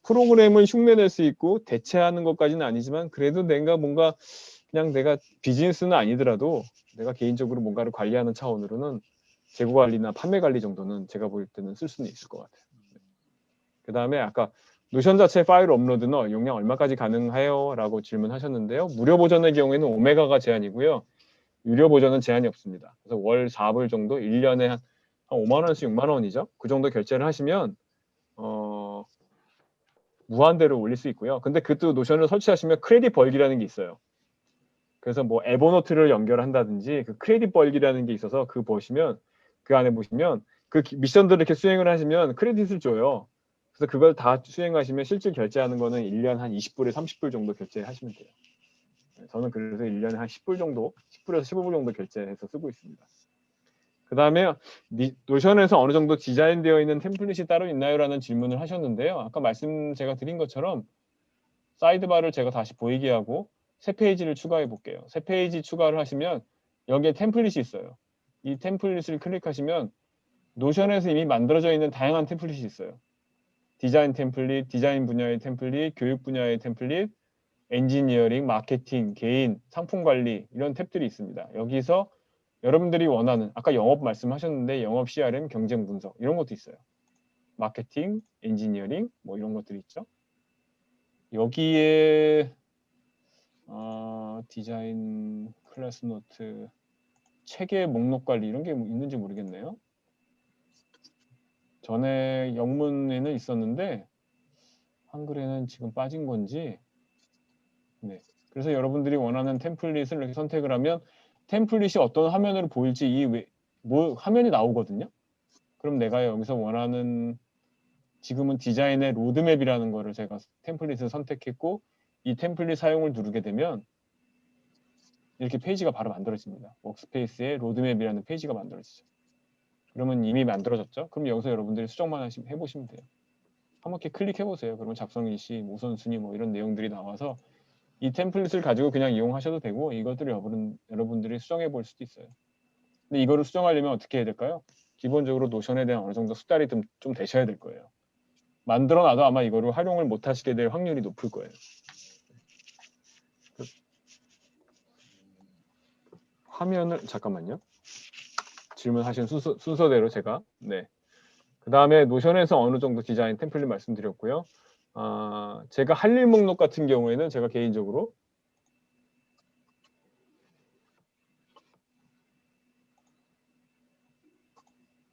프로그램은 흉내낼 수 있고 대체하는 것까지는 아니지만 그래도 뭔가 그냥 내가 비즈니스는 아니더라도 내가 개인적으로 뭔가를 관리하는 차원으로는 재고 관리나 판매 관리 정도는 제가 볼 때는 쓸 수는 있을 것 같아요. 그 다음에 아까 노션 자체 파일 업로드는 용량 얼마까지 가능해요? 라고 질문하셨는데요. 무료 버전의 경우에는 오메가가 제한이고요. 유료 버전은 제한이 없습니다. 그래서 월 4불 정도, 1년에 한 5만 원에서 6만 원이죠. 그 정도 결제를 하시면 무한대로 올릴 수 있고요. 근데 그것도 노션을 설치하시면 크레딧 벌기라는 게 있어요. 그래서 뭐 에버노트를 연결한다든지 그 크레딧 벌기라는 게 있어서 그 보시면 그 안에 보시면 그 미션들을 이렇게 수행을 하시면 크레딧을 줘요. 그래서 그걸 다 수행하시면 실제 결제하는 거는 1년 한 20불에 30불 정도 결제하시면 돼요. 저는 그래서 1년에 한 10불 정도, 10불에서 15불 정도 결제해서 쓰고 있습니다. 그 다음에 노션에서 어느 정도 디자인되어 있는 템플릿이 따로 있나요? 라는 질문을 하셨는데요. 아까 제가 드린 것처럼 사이드바를 제가 다시 보이게 하고 새 페이지를 추가해 볼게요. 새 페이지 추가를 하시면 여기에 템플릿이 있어요. 이 템플릿을 클릭하시면 노션에서 이미 만들어져 있는 다양한 템플릿이 있어요. 디자인 템플릿, 디자인 분야의 템플릿, 교육 분야의 템플릿, 엔지니어링, 마케팅, 개인, 상품 관리 이런 탭들이 있습니다. 여기서 여러분들이 원하는 아까 영업 말씀하셨는데 영업 CRM, 경쟁 분석 이런 것도 있어요. 마케팅, 엔지니어링 뭐 이런 것들이 있죠. 여기에 디자인, 클래스 노트, 책의 목록 관리 이런 게 있는지 모르겠네요. 전에 영문에는 있었는데 한글에는 지금 빠진 건지. 네. 그래서 여러분들이 원하는 템플릿을 이렇게 선택을 하면 템플릿이 어떤 화면으로 보일지 화면이 나오거든요. 그럼 내가 여기서 원하는 지금은 디자인의 로드맵이라는 거를 제가 템플릿을 선택했고 이 템플릿 사용을 누르게 되면 이렇게 페이지가 바로 만들어집니다. 워크스페이스에 로드맵이라는 페이지가 만들어지죠. 그러면 이미 만들어졌죠? 그럼 여기서 여러분들이 수정만 해보시면 돼요. 한번 이렇게 클릭해보세요. 그러면 작성 일시, 우선순위 뭐 이런 내용들이 나와서 이 템플릿을 가지고 그냥 이용하셔도 되고 이것들을 여러분들이 수정해 볼 수도 있어요. 근데 이거를 수정하려면 어떻게 해야 될까요? 기본적으로 노션에 대한 어느 정도 숙달이 좀 되셔야 될 거예요. 만들어놔도 아마 이거를 활용을 못 하시게 될 확률이 높을 거예요. 화면을 잠깐만요. 질문하신 순서대로 제가 그 다음에 노션에서 어느 정도 디자인 템플릿 말씀드렸고요. 제가 할 일 목록 같은 경우에는 제가 개인적으로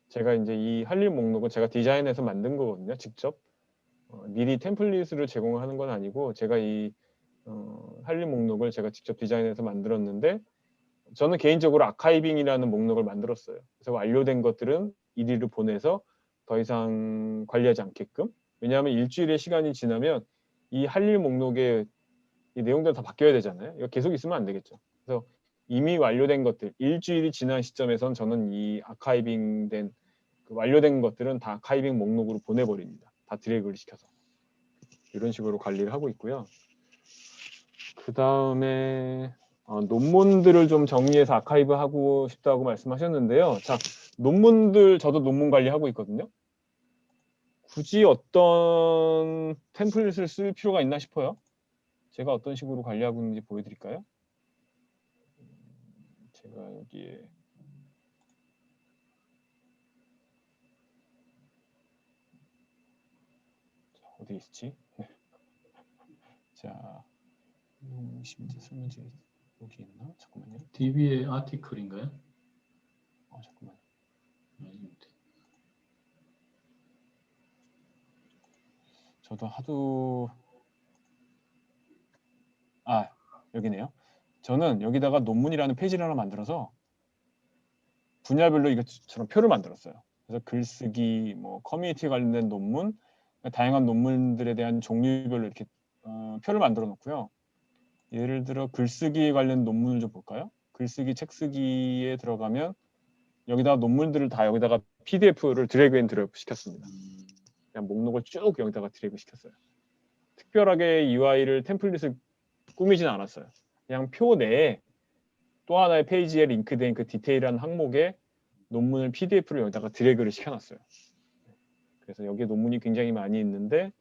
제가 이제 이 할 일 목록은 제가 디자인해서 만든 거거든요. 직접 미리 템플릿을 제공하는 건 아니고 제가 이 할 일 목록을 제가 직접 디자인해서 만들었는데 저는 개인적으로 아카이빙이라는 목록을 만들었어요. 그래서 완료된 것들은 1위를 보내서 더 이상 관리하지 않게끔. 왜냐하면 일주일의 시간이 지나면 이 할 일 목록의 이 내용들 다 바뀌어야 되잖아요. 이거 계속 있으면 안 되겠죠. 그래서 이미 완료된 것들, 일주일이 지난 시점에선 저는 이 아카이빙된 그 완료된 것들은 다 아카이빙 목록으로 보내버립니다. 다 드래그를 시켜서. 이런 식으로 관리를 하고 있고요. 그 다음에 논문들을 좀 정리해서 아카이브 하고 싶다고 말씀하셨는데요. 자, 저도 논문 관리하고 있거든요. 굳이 어떤 템플릿을 쓸 필요가 있나 싶어요. 제가 어떤 식으로 관리하고 있는지 보여드릴까요? 제가 여기에 어디 있지? 자, 심지 설문지 여기 있나? 잠깐만요. DB의 아티클인가요? 잠깐만. 저도 하도 여기네요. 저는 여기다가 논문이라는 페이지를 하나 만들어서 분야별로 이것처럼 표를 만들었어요. 그래서 글쓰기, 뭐 커뮤니티 관련된 논문, 다양한 논문들에 대한 종류별로 이렇게 표를 만들어 놓고요. 예를 들어 글쓰기 관련 논문을 좀 볼까요? 글쓰기, 책쓰기에 들어가면 여기다가 논문들을 다 여기다가 PDF를 드래그 앤 드롭 시켰습니다. 그냥 목록을 쭉 여기다가 드래그 시켰어요. 특별하게 UI를 템플릿을 꾸미진 않았어요. 그냥 표 내에 또 하나의 페이지에 링크된 그 디테일한 항목에 논문을 PDF로 여기다가 드래그를 시켜놨어요. 그래서 여기에 논문이 굉장히 많이 있는데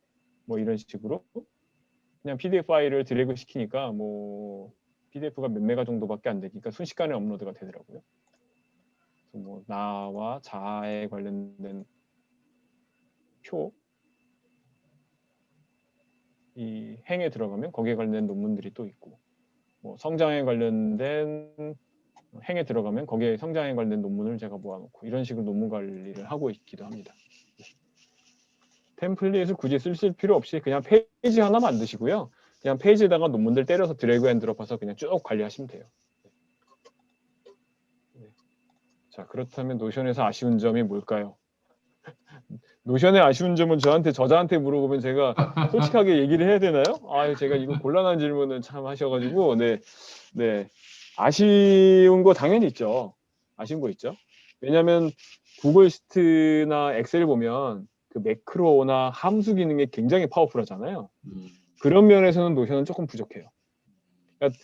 뭐 이런 식으로 그냥 PDF 파일을 드래그 시키니까 뭐 PDF가 몇 메가 정도밖에 안 되니까 순식간에 업로드가 되더라고요. 그래서 뭐 나와 자아에 관련된 표, 이 행에 들어가면 거기에 관련된 논문들이 또 있고, 뭐 성장에 관련된 행에 들어가면 거기에 성장에 관련된 논문을 제가 모아놓고 이런 식으로 논문 관리를 하고 있기도 합니다. 템플릿을 굳이 쓰실 필요 없이 그냥 페이지 하나 만드시고요. 그냥 페이지에다가 논문들 때려서 드래그 앤 드롭해서 그냥 쭉 관리하시면 돼요. 자, 그렇다면 노션에서 아쉬운 점이 뭘까요? 노션의 아쉬운 점은 저자한테 물어보면 제가 솔직하게 얘기를 해야 되나요? 제가 이거 곤란한 질문을 참 하셔가지고, 네. 아쉬운 거 당연히 있죠. 아쉬운 거 있죠. 왜냐하면 구글 시트나 엑셀을 보면 그 매크로나 함수 기능이 굉장히 파워풀하잖아요. 그런 면에서는 노션은 조금 부족해요. 그러니까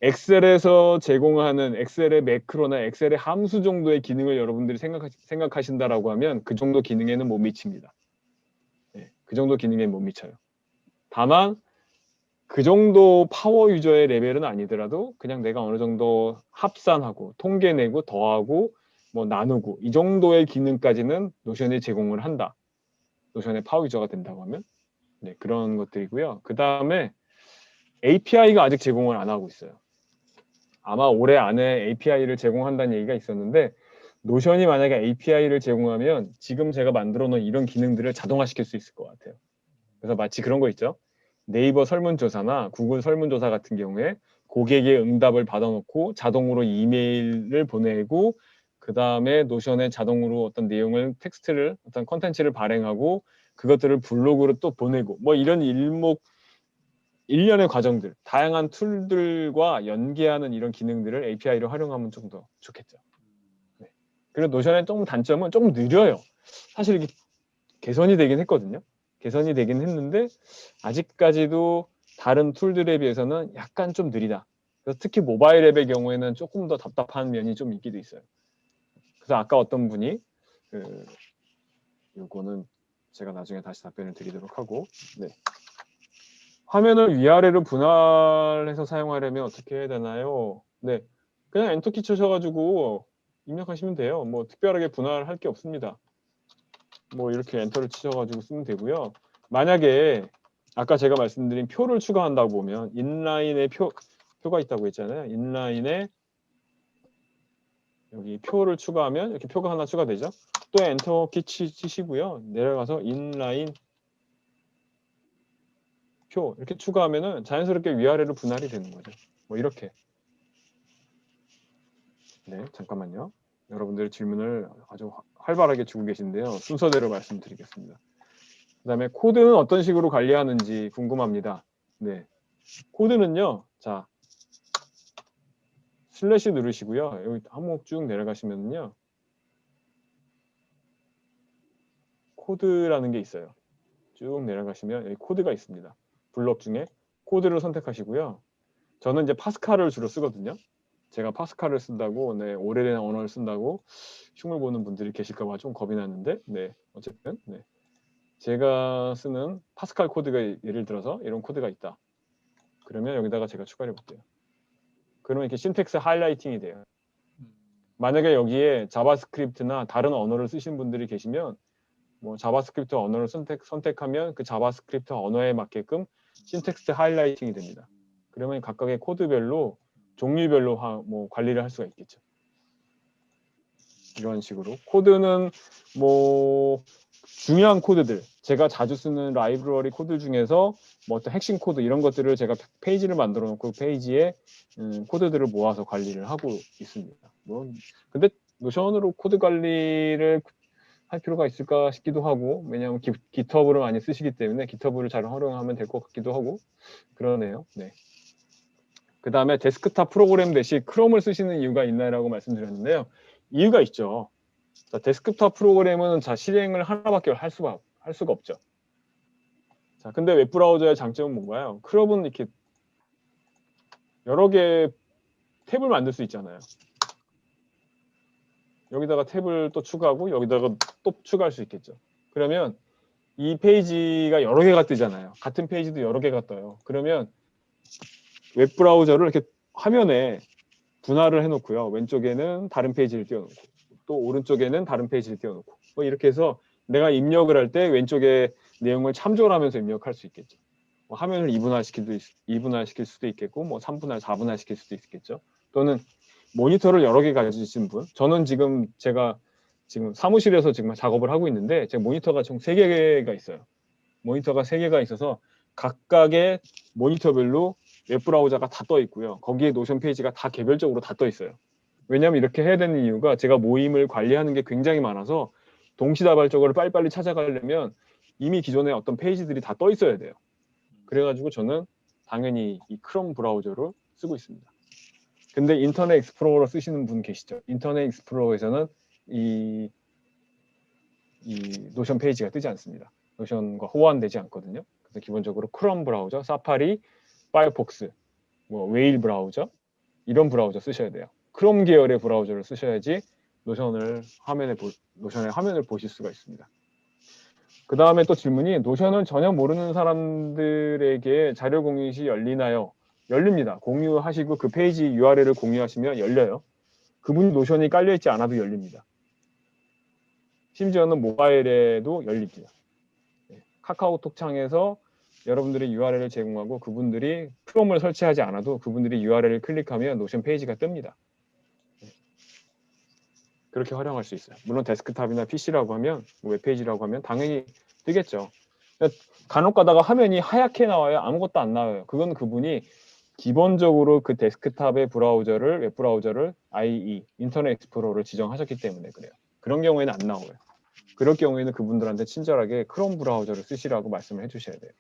엑셀에서 제공하는 엑셀의 매크로나 엑셀의 함수 정도의 기능을 여러분들이 생각하신다라고 하면 그 정도 기능에는 못 미칩니다. 네, 그 정도 기능에 못 미쳐요. 다만 그 정도 파워 유저의 레벨은 아니더라도 그냥 내가 어느 정도 합산하고 통계 내고 더하고 뭐 나누고 이 정도의 기능까지는 노션이 제공을 한다. 노션의 파워 유저가 된다고 하면 네, 그런 것들이고요. 그 다음에 API가 아직 제공을 안 하고 있어요. 아마 올해 안에 API를 제공한다는 얘기가 있었는데 노션이 만약에 API를 제공하면 지금 제가 만들어 놓은 이런 기능들을 자동화시킬 수 있을 것 같아요. 그래서 마치 그런 거 있죠. 네이버 설문조사나 구글 설문조사 같은 경우에 고객의 응답을 받아놓고 자동으로 이메일을 보내고 그 다음에 노션에 자동으로 어떤 내용을 텍스트를 어떤 컨텐츠를 발행하고 그것들을 블로그로 또 보내고 뭐 이런 일련의 과정들, 다양한 툴들과 연계하는 이런 기능들을 API를 활용하면 좀 더 좋겠죠. 네. 그리고 노션의 조금 단점은 조금 느려요. 사실 이게 개선이 되긴 했거든요. 개선이 되긴 했는데 아직까지도 다른 툴들에 비해서는 약간 좀 느리다. 그래서 특히 모바일 앱의 경우에는 조금 더 답답한 면이 좀 있기도 있어요. 그래서 아까 어떤 분이 요거는 제가 나중에 다시 답변을 드리도록 하고 네. 화면을 위아래로 분할해서 사용하려면 어떻게 해야 되나요? 네, 그냥 엔터키 치셔가지고 입력하시면 돼요. 뭐 특별하게 분할할 게 없습니다. 뭐 이렇게 엔터를 치셔가지고 쓰면 되고요. 만약에 아까 제가 말씀드린 표를 추가한다고 보면 인라인에 표가 있다고 했잖아요. 인라인에 여기 표를 추가하면 이렇게 표가 하나 추가되죠. 또 엔터키 치시고요. 내려가서 인라인 표 이렇게 추가하면은 자연스럽게 위아래로 분할이 되는 거죠. 뭐 이렇게. 네, 잠깐만요. 여러분들 질문을 아주 활발하게 주고 계신데요. 순서대로 말씀드리겠습니다. 그 다음에 코드는 어떤 식으로 관리하는지 궁금합니다. 네, 코드는요. 자, 슬래시 누르시고요. 여기 항목 쭉 내려가시면요. 코드라는 게 있어요. 쭉 내려가시면 여기 코드가 있습니다. 블록 중에 코드를 선택하시고요. 저는 이제 파스칼을 주로 쓰거든요. 제가 파스칼을 쓴다고, 네, 오래된 언어를 쓴다고 흉을 보는 분들이 계실까봐 좀 겁이 나는데, 네, 어쨌든, 네. 제가 쓰는 파스칼 코드가 예를 들어서 이런 코드가 있다. 그러면 여기다가 제가 추가를 해볼게요. 그러면 이렇게 신텍스 하이라이팅이 돼요. 만약에 여기에 자바스크립트나 다른 언어를 쓰시는 분들이 계시면 뭐 자바스크립트 언어를 선택하면 그 자바스크립트 언어에 맞게끔 신텍스트 하이라이팅이 됩니다. 그러면 각각의 코드별로 종류별로 뭐 관리를 할 수가 있겠죠. 이런 식으로 코드는 뭐 중요한 코드들, 제가 자주 쓰는 라이브러리 코드 중에서 뭐 어떤 핵심 코드 이런 것들을 제가 페이지를 만들어 놓고 페이지에 코드들을 모아서 관리를 하고 있습니다. 뭐 근데 노션으로 코드 관리를 할 필요가 있을까 싶기도 하고, 왜냐하면 GitHub를 많이 쓰시기 때문에 GitHub를 잘 활용하면 될 것 같기도 하고 그러네요. 네. 그 다음에 데스크탑 프로그램 대신 크롬을 쓰시는 이유가 있나요라고 말씀드렸는데요. 이유가 있죠. 자, 데스크탑 프로그램은 자 실행을 하나밖에 할 수가 없죠. 자, 근데 웹브라우저의 장점은 뭔가요? 크롬은 이렇게 여러 개 탭을 만들 수 있잖아요. 여기다가 탭을 또 추가하고 여기다가 또 추가할 수 있겠죠. 그러면 이 페이지가 여러 개가 뜨잖아요. 같은 페이지도 여러 개가 떠요. 그러면 웹브라우저를 이렇게 화면에 분할을 해놓고요. 왼쪽에는 다른 페이지를 띄워놓고 또 오른쪽에는 다른 페이지를 띄워놓고 뭐 이렇게 해서 내가 입력을 할 때 왼쪽에 내용을 참조하면서 입력할 수 있겠죠. 뭐 화면을 2분할시킬 수도 있겠고 뭐 3분할, 4분할 시킬 수도 있겠죠. 또는 모니터를 여러 개 가지신 분, 저는 제가 지금 사무실에서 지금 작업을 하고 있는데 제 모니터가 총 3개가 있어요. 모니터가 3개가 있어서 각각의 모니터별로 웹브라우저가 다 떠 있고요. 거기에 노션 페이지가 다 개별적으로 다 떠 있어요. 왜냐하면 이렇게 해야 되는 이유가 제가 모임을 관리하는 게 굉장히 많아서 동시다발적으로 빨리빨리 찾아가려면 이미 기존에 어떤 페이지들이 다 떠 있어야 돼요. 그래가지고 저는 당연히 이 크롬 브라우저를 쓰고 있습니다. 근데 인터넷 익스플로러 쓰시는 분 계시죠? 인터넷 익스플로러에서는 이 노션 페이지가 뜨지 않습니다. 노션과 호환되지 않거든요. 그래서 기본적으로 크롬 브라우저, 사파리, 파이어폭스, 뭐 웨일 브라우저 이런 브라우저 쓰셔야 돼요. 크롬 계열의 브라우저를 쓰셔야지 노션의 화면을 보실 수가 있습니다. 그 다음에 또 질문이 노션을 전혀 모르는 사람들에게 자료 공유 시 열리나요? 열립니다. 공유하시고 그 페이지 URL을 공유하시면 열려요. 그분이 노션이 깔려있지 않아도 열립니다. 심지어는 모바일에도 열립니다. 카카오톡 창에서 여러분들이 URL을 제공하고 그분들이 크롬을 설치하지 않아도 그분들이 URL을 클릭하면 노션 페이지가 뜹니다. 그렇게 활용할 수 있어요. 물론 데스크탑이나 PC라고 하면 웹페이지라고 하면 당연히 뜨겠죠. 간혹 가다가 화면이 하얗게 나와요. 아무것도 안 나와요. 그건 그분이 기본적으로 그 데스크탑의 웹브라우저를 IE, 인터넷 익스플로러를 지정하셨기 때문에 그래요. 그런 경우에는 안 나와요. 그럴 경우에는 그분들한테 친절하게 크롬 브라우저를 쓰시라고 말씀을 해주셔야 돼요.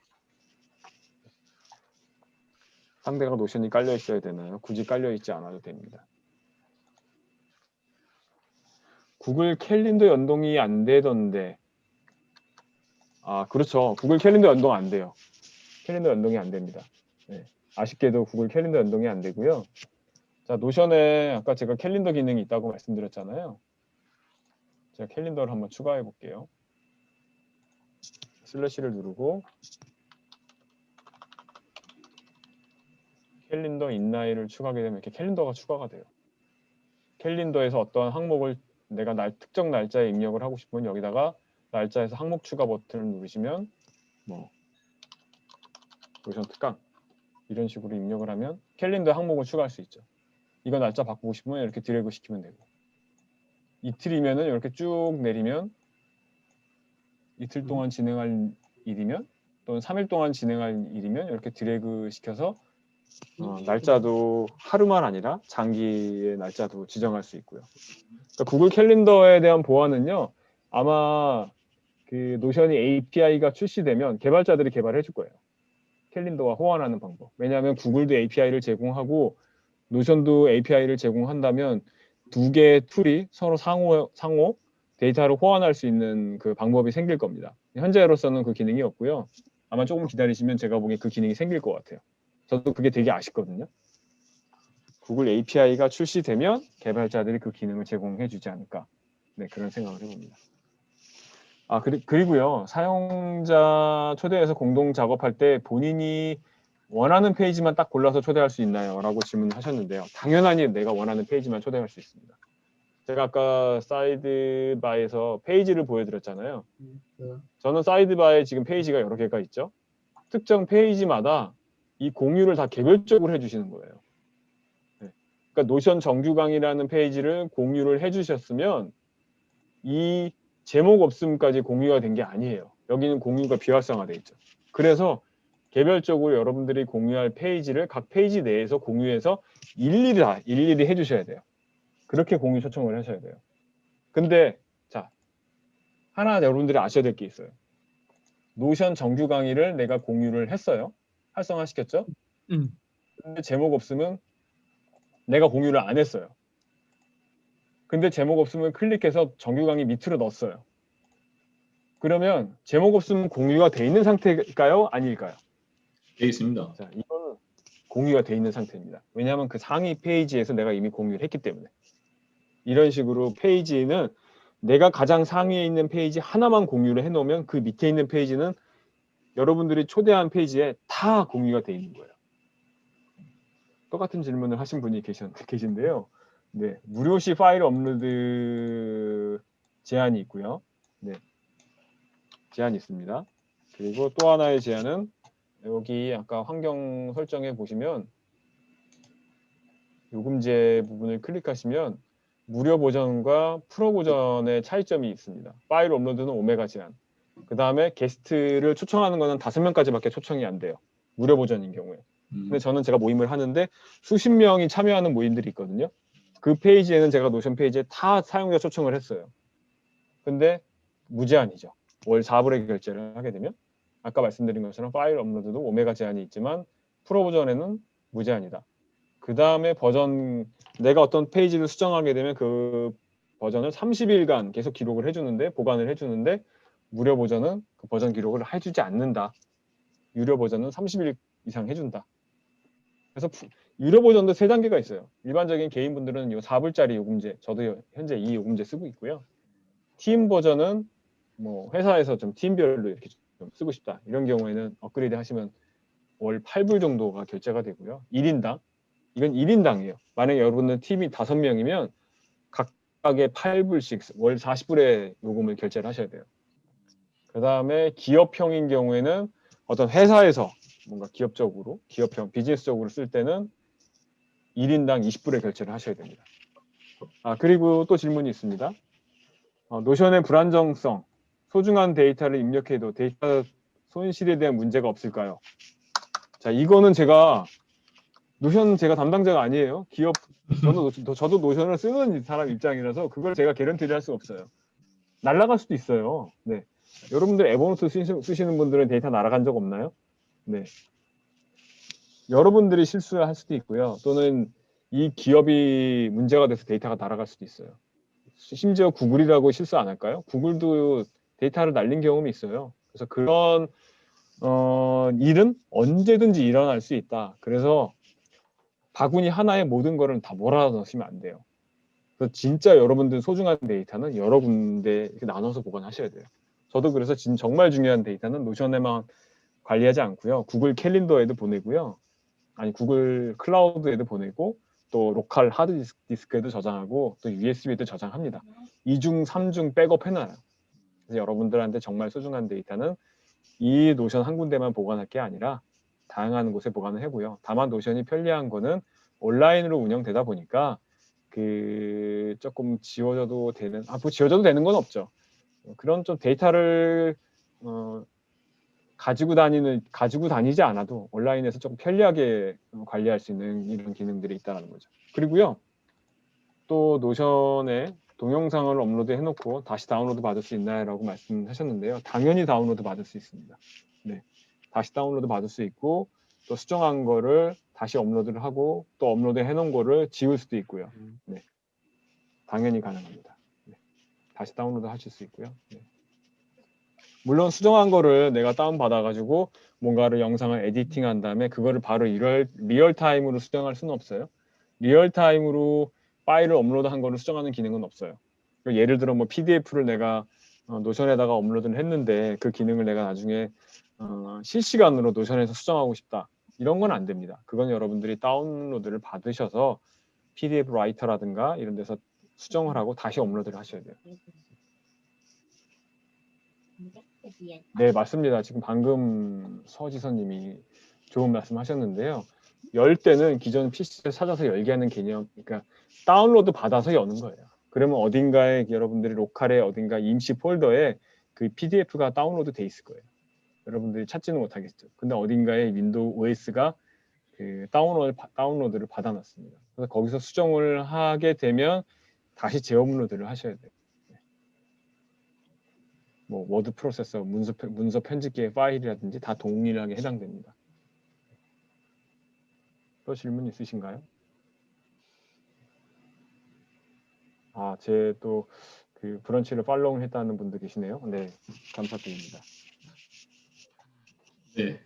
상대가 노션이 깔려 있어야 되나요? 굳이 깔려 있지 않아도 됩니다. 구글 캘린더 연동이 안 되던데. 아, 그렇죠. 구글 캘린더 연동 안 돼요. 캘린더 연동이 안 됩니다. 네. 아쉽게도 구글 캘린더 연동이 안 되고요. 자, 노션에 아까 제가 캘린더 기능이 있다고 말씀드렸잖아요. 제가 캘린더를 한번 추가해 볼게요. 슬래시를 누르고 캘린더 인라인을 추가하게 되면 이렇게 캘린더가 추가가 돼요. 캘린더에서 어떤 항목을 내가 특정 날짜에 입력을 하고 싶으면 여기다가 날짜에서 항목 추가 버튼을 누르시면 뭐 노션 특강 이런 식으로 입력을 하면 캘린더 항목을 추가할 수 있죠. 이거 날짜 바꾸고 싶으면 이렇게 드래그 시키면 되고 이틀이면은 이렇게 쭉 내리면 이틀 동안 진행할 일이면 또는 3일 동안 진행할 일이면 이렇게 드래그 시켜서 날짜도 하루만 아니라 장기의 날짜도 지정할 수 있고요. 그러니까 구글 캘린더에 대한 보안은요. 아마 그 노션이 API가 출시되면 개발자들이 개발해 줄 거예요. 캘린더와 호환하는 방법. 왜냐하면 구글도 API를 제공하고 노션도 API를 제공한다면 두 개의 툴이 서로 상호 데이터를 호환할 수 있는 그 방법이 생길 겁니다. 현재로서는 그 기능이 없고요. 아마 조금 기다리시면 제가 보기에 그 기능이 생길 것 같아요. 저도 그게 되게 아쉽거든요. 구글 API가 출시되면 개발자들이 그 기능을 제공해 주지 않을까. 네, 그런 생각을 해봅니다. 아, 그리고요. 사용자 초대해서 공동 작업할 때 본인이 원하는 페이지만 딱 골라서 초대할 수 있나요? 라고 질문하셨는데요. 당연히 내가 원하는 페이지만 초대할 수 있습니다. 제가 아까 사이드바에서 페이지를 보여드렸잖아요. 저는 사이드바에 지금 페이지가 여러 개가 있죠. 특정 페이지마다 이 공유를 다 개별적으로 해주시는 거예요. 네. 그러니까 노션 정규 강의라는 페이지를 공유를 해주셨으면 이 제목 없음까지 공유가 된 게 아니에요. 여기는 공유가 비활성화되어 있죠. 그래서 개별적으로 여러분들이 공유할 페이지를 각 페이지 내에서 공유해서 일일이 해주셔야 돼요. 그렇게 공유 초청을 하셔야 돼요. 근데 자, 하나 여러분들이 아셔야 될 게 있어요. 노션 정규 강의를 내가 공유를 했어요. 활성화시켰죠? 근데 제목 없으면 내가 공유를 안 했어요. 근데 제목 없으면 클릭해서 정규 강의 밑으로 넣었어요. 그러면 제목 없으면 공유가 돼 있는 상태일까요? 아닐까요? 되어 있습니다. 자, 이거는 공유가 돼 있는 상태입니다. 왜냐하면 그 상위 페이지에서 내가 이미 공유를 했기 때문에. 이런 식으로 페이지는 내가 가장 상위에 있는 페이지 하나만 공유를 해놓으면 그 밑에 있는 페이지는 여러분들이 초대한 페이지에 다 공유가 돼 있는 거예요. 똑같은 질문을 하신 분이 계신데요. 네, 무료 시 파일 업로드 제한이 있고요. 네, 제한이 있습니다. 그리고 또 하나의 제한은 여기 아까 환경 설정에 보시면 요금제 부분을 클릭하시면 무료 버전과 프로 버전의 차이점이 있습니다. 파일 업로드는 오메가 제한. 그 다음에 게스트를 초청하는 거는 5명까지밖에 초청이 안 돼요. 무료 버전인 경우에. 근데 저는 제가 모임을 하는데 수십 명이 참여하는 모임들이 있거든요. 그 페이지에는 제가 노션 페이지에 다 사용자 초청을 했어요. 근데 무제한이죠. 월 4불의 결제를 하게 되면 아까 말씀드린 것처럼 파일 업로드도 오메가 제한이 있지만 프로 버전에는 무제한이다. 그 다음에 버전 내가 어떤 페이지를 수정하게 되면 그 버전을 30일간 계속 기록을 해주는데 보관을 해주는데 무료 버전은 그 버전 기록을 해주지 않는다. 유료 버전은 30일 이상 해준다. 그래서 유료 버전도 3단계가 있어요. 일반적인 개인분들은 이 4불짜리 요금제, 저도 현재 이 요금제 쓰고 있고요. 팀 버전은 뭐 회사에서 좀 팀별로 이렇게 좀 쓰고 싶다. 이런 경우에는 업그레이드 하시면 월 8불 정도가 결제가 되고요. 1인당. 이건 1인당이에요. 만약에 여러분들 팀이 5명이면 각각의 8불씩 월 40불의 요금을 결제를 하셔야 돼요. 그 다음에 기업형인 경우에는 어떤 회사에서 뭔가 기업형, 비즈니스적으로 쓸 때는 1인당 20불의 결제를 하셔야 됩니다. 그리고 또 질문이 있습니다. 노션의 불안정성, 소중한 데이터를 입력해도 데이터 손실에 대한 문제가 없을까요? 자, 이거는 노션 제가 담당자가 아니에요. 저도 노션을 쓰는 사람 입장이라서 그걸 제가 개런티를 할 수가 없어요. 날아갈 수도 있어요. 네. 여러분들 에버노트 쓰시는 분들은 데이터 날아간 적 없나요? 네. 여러분들이 실수할 수도 있고요. 또는 이 기업이 문제가 돼서 데이터가 날아갈 수도 있어요. 심지어 구글이라고 실수 안 할까요? 구글도 데이터를 날린 경험이 있어요. 그래서 그런 일은 언제든지 일어날 수 있다. 그래서 바구니 하나에 모든 거를 다 몰아넣으시면 안 돼요. 그래서 진짜 여러분들 소중한 데이터는 여러 군데 이렇게 나눠서 보관하셔야 돼요. 저도 그래서 정말 중요한 데이터는 노션에만 관리하지 않고요. 구글 캘린더에도 보내고요. 아니 구글 클라우드에도 보내고 또 로컬 하드디스크에도 저장하고 또 USB에도 저장합니다. 2중, 3중 백업 해놔요. 그래서 여러분들한테 정말 소중한 데이터는 이 노션 한 군데만 보관할 게 아니라 다양한 곳에 보관을 하고요. 다만 노션이 편리한 거는 온라인으로 운영되다 보니까 조금 지워져도 되는 뭐 지워져도 되는 건 없죠. 그런 좀 데이터를 가지고 다니지 않아도 온라인에서 조금 편리하게 관리할 수 있는 이런 기능들이 있다는 거죠. 그리고요, 또 노션에 동영상을 업로드 해놓고 다시 다운로드 받을 수 있나요?라고 말씀하셨는데요. 당연히 다운로드 받을 수 있습니다. 네, 다시 다운로드 받을 수 있고 또 수정한 거를 다시 업로드를 하고 또 업로드 해놓은 거를 지울 수도 있고요. 네, 당연히 가능합니다. 네, 다시 다운로드 하실 수 있고요. 네. 물론 수정한 거를 내가 다운받아가지고 뭔가를 영상을 에디팅한 다음에 그거를 바로 리얼타임으로 수정할 수는 없어요. 리얼타임으로 파일을 업로드한 거를 수정하는 기능은 없어요. 예를 들어 뭐 PDF를 내가 노션에다가 업로드를 했는데 그 기능을 내가 나중에 실시간으로 노션에서 수정하고 싶다. 이런 건 안 됩니다. 그건 여러분들이 다운로드를 받으셔서 PDF 라이터라든가 이런 데서 수정을 하고 다시 업로드를 하셔야 돼요. 네, 맞습니다. 지금 방금 서지선님이 좋은 말씀하셨는데요. 열 때는 기존 PC를 찾아서 열게 하는 개념, 그러니까 다운로드 받아서 여는 거예요. 그러면 어딘가에 여러분들이 로컬에 어딘가 임시 폴더에 그 PDF가 다운로드 돼 있을 거예요. 여러분들이 찾지는 못하겠죠. 근데 어딘가에 윈도우 OS가 그 다운로드를 받아놨습니다. 그래서 거기서 수정을 하게 되면 다시 재업로드를 하셔야 돼요. 뭐 워드 프로세서, 문서 편집기의 파일이라든지 다 동일하게 해당됩니다. 또 질문 있으신가요? 아, 제 또 그 브런치를 팔로우 했다는 분도 계시네요. 네, 감사드립니다. 네.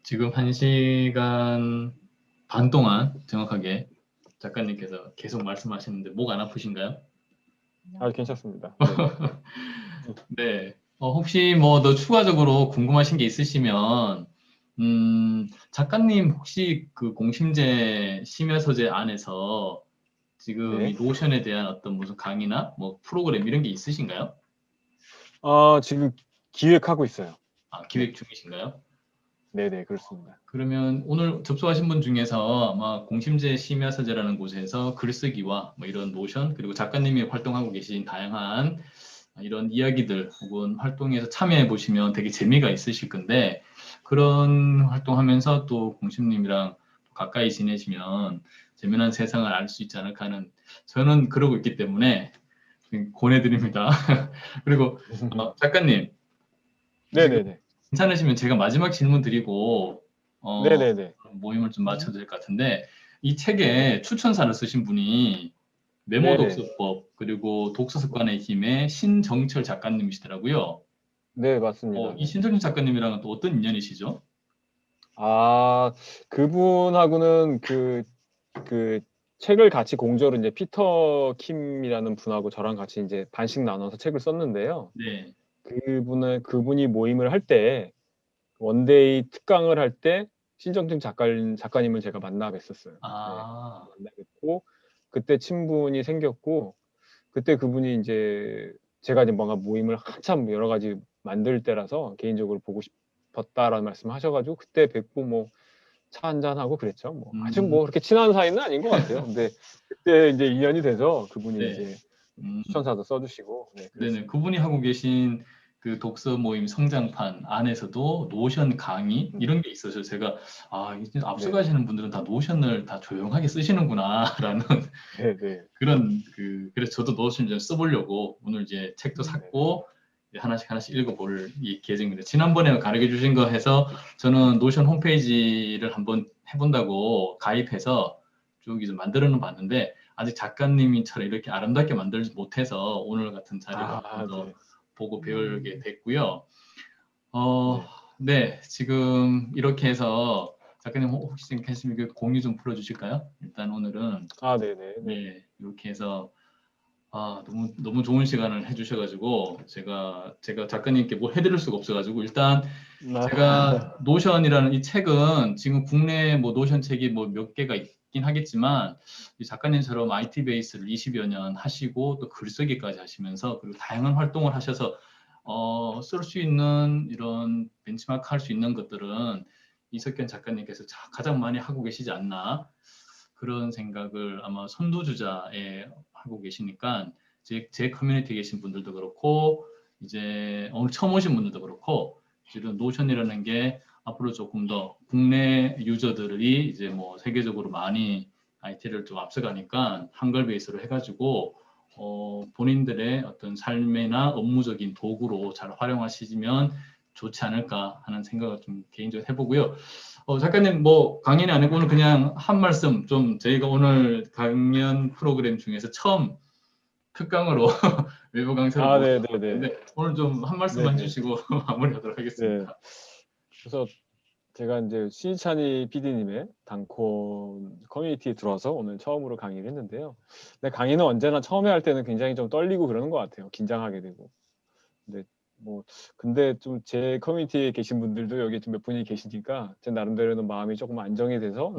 지금 1시간 반 동안 정확하게 작가님께서 계속 말씀하시는데 목 안 아프신가요? 아, 괜찮습니다. 네. 혹시 뭐 더 추가적으로 궁금하신 게 있으시면 작가님 혹시 그 공심제 심야 서재 안에서 지금 네. 이 노션에 대한 어떤 무슨 강의나 뭐 프로그램 이런 게 있으신가요? 지금 기획하고 있어요. 아, 기획 중이신가요? 네네, 그렇습니다. 그러면 오늘 접수하신 분 중에서 아마 공심제 심야 서재라는 곳에서 글쓰기와 뭐 이런 노션 그리고 작가님이 활동하고 계신 다양한 이런 이야기들 혹은 활동에서 참여해 보시면 되게 재미가 있으실 건데 그런 활동하면서 또 공심님이랑 가까이 지내시면 재미난 세상을 알 수 있지 않을까 하는 저는 그러고 있기 때문에 권해드립니다. 그리고 작가님 지금 네네네. 괜찮으시면 제가 마지막 질문 드리고 네네네. 모임을 좀 마쳐도 될 것 같은데 이 책에 추천사를 쓰신 분이 메모 네네. 독서법 그리고 독서 습관의 힘의 신정철 작가님이시더라고요. 네, 맞습니다. 이 네. 신정철 작가님이랑은 또 어떤 인연이시죠? 아, 그분하고는 그 책을 같이 공저로 이제 피터 킴이라는 분하고 저랑 같이 이제 반씩 나눠서 책을 썼는데요. 네. 그분이 모임을 할 때 원데이 특강을 할 때 신정진 작가님을 제가 만나 뵀었어요. 네, 아, 만나 뵙고 그때 친분이 생겼고 그때 그분이 이제 제가 이제 뭔가 모임을 한참 여러 가지 만들 때라서 개인적으로 보고 싶었다라는 말씀을 하셔가지고 그때 뵙고 뭐 차 한잔 하고 그랬죠. 뭐 아주 음, 뭐 그렇게 친한 사이는 아닌 것 같아요. 근데 그때 이제 인연이 돼서 그분이 네. 이제 음, 추천사도 써주시고 네, 네네. 그랬습니다. 그분이 하고 계신 그 독서 모임 성장판 안에서도 노션 강의 음, 이런 게 있어서 제가 이제 네네. 앞서가시는 분들은 다 노션을 다 조용하게 쓰시는구나라는 네네. 그런 그래서 저도 노션 좀 써보려고 오늘 이제 책도 네네. 샀고 하나씩 하나씩 읽어볼 이 계획입니다. 지난번에 가르쳐 주신 거 해서 저는 노션 홈페이지를 한번 해본다고 가입해서 쭉 이제 만들어는 봤는데 아직 작가님이처럼 이렇게 아름답게 만들지 못해서 오늘 같은 자리로 한 번 아, 더 네. 보고 배우게 됐고요. 어, 네. 네, 지금 이렇게 해서 작가님 혹시 계시면 그 공유 좀 풀어주실까요? 일단 오늘은 아, 네네. 네. 네, 이렇게 해서 너무 좋은 시간을 해주셔가지고 제가 작가님께 뭘 해드릴 수가 없어가지고 일단 제가 아, 노션이라는 이 책은 지금 국내 뭐 노션 책이 뭐 몇 개가 있긴 하겠지만 이 작가님처럼 IT 베이스를 20여 년 하시고 또 글쓰기까지 하시면서 그리고 다양한 활동을 하셔서 쓸 수 있는 이런 벤치마크 할 수 있는 것들은 이석현 작가님께서 가장 많이 하고 계시지 않나 그런 생각을 아마 선두주자에 하고 계시니까 제 커뮤니티에 계신 분들도 그렇고 이제 오늘 처음 오신 분들도 그렇고 지금 노션이라는 게 앞으로 조금 더 국내 유저들이 이제 뭐 세계적으로 많이 IT를 좀 앞서가니까 한글 베이스로 해가지고 본인들의 어떤 삶이나 업무적인 도구로 잘 활용하시면 좋지 않을까 하는 생각을 좀 개인적으로 해보고요. 작가님 뭐 강연이 아니고 오늘 그냥 한 말씀 좀 저희가 오늘 강연 프로그램 중에서 처음 특강으로 외부 강사를 모셔서 네네네. 했는데 오늘 좀 한 말씀만 네네. 해주시고 마무리하도록 네. 하겠습니다. 그래서 제가 이제 신희찬이 PD님의 단콘 커뮤니티에 들어와서 오늘 처음으로 강의를 했는데요. 근데 강의는 언제나 처음에 할 때는 굉장히 좀 떨리고 그러는 것 같아요. 긴장하게 되고. 근데 뭐 근데 좀 제 커뮤니티에 계신 분들도 여기 좀 몇 분이 계시니까 제 나름대로는 마음이 조금 안정이 돼서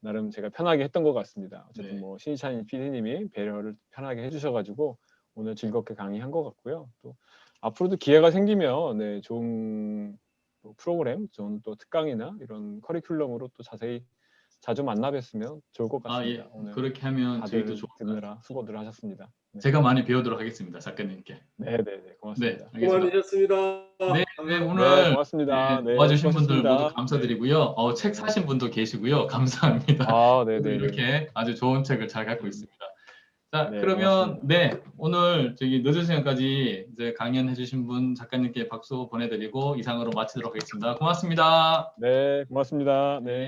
나름 제가 편하게 했던 것 같습니다. 어쨌든 네, 뭐 신희찬 PD님이 배려를 편하게 해주셔가지고 오늘 즐겁게 강의한 것 같고요. 또 앞으로도 기회가 생기면 네, 좋은 또 프로그램, 좋은 또 특강이나 이런 커리큘럼으로 또 자주 만나 뵀으면 좋을 것 아, 같습니다. 예. 오늘 그렇게 하면 저희도 다들 좋을 것 듣느라 같습니다. 수고들 하셨습니다. 네, 제가 많이 배우도록 하겠습니다, 작가님께. 네, 네, 네, 네, 고맙습니다. 알겠습니다. 수고 많으셨습니다. 네, 네, 감사합니다. 네, 오늘 고맙습니다. 네, 도와주신 분들 모두 수고하셨습니다. 감사드리고요. 책 네. 사신 분도 계시고요. 감사합니다. 아, 네, 저도 네, 네. 이렇게 아주 좋은 책을 잘 갖고 있습니다. 자, 네, 그러면 고맙습니다. 네, 오늘 저기 늦은 시간까지 이제 강연해 주신 분 작가님께 박수 보내드리고 이상으로 마치도록 하겠습니다. 고맙습니다. 네, 고맙습니다. 네.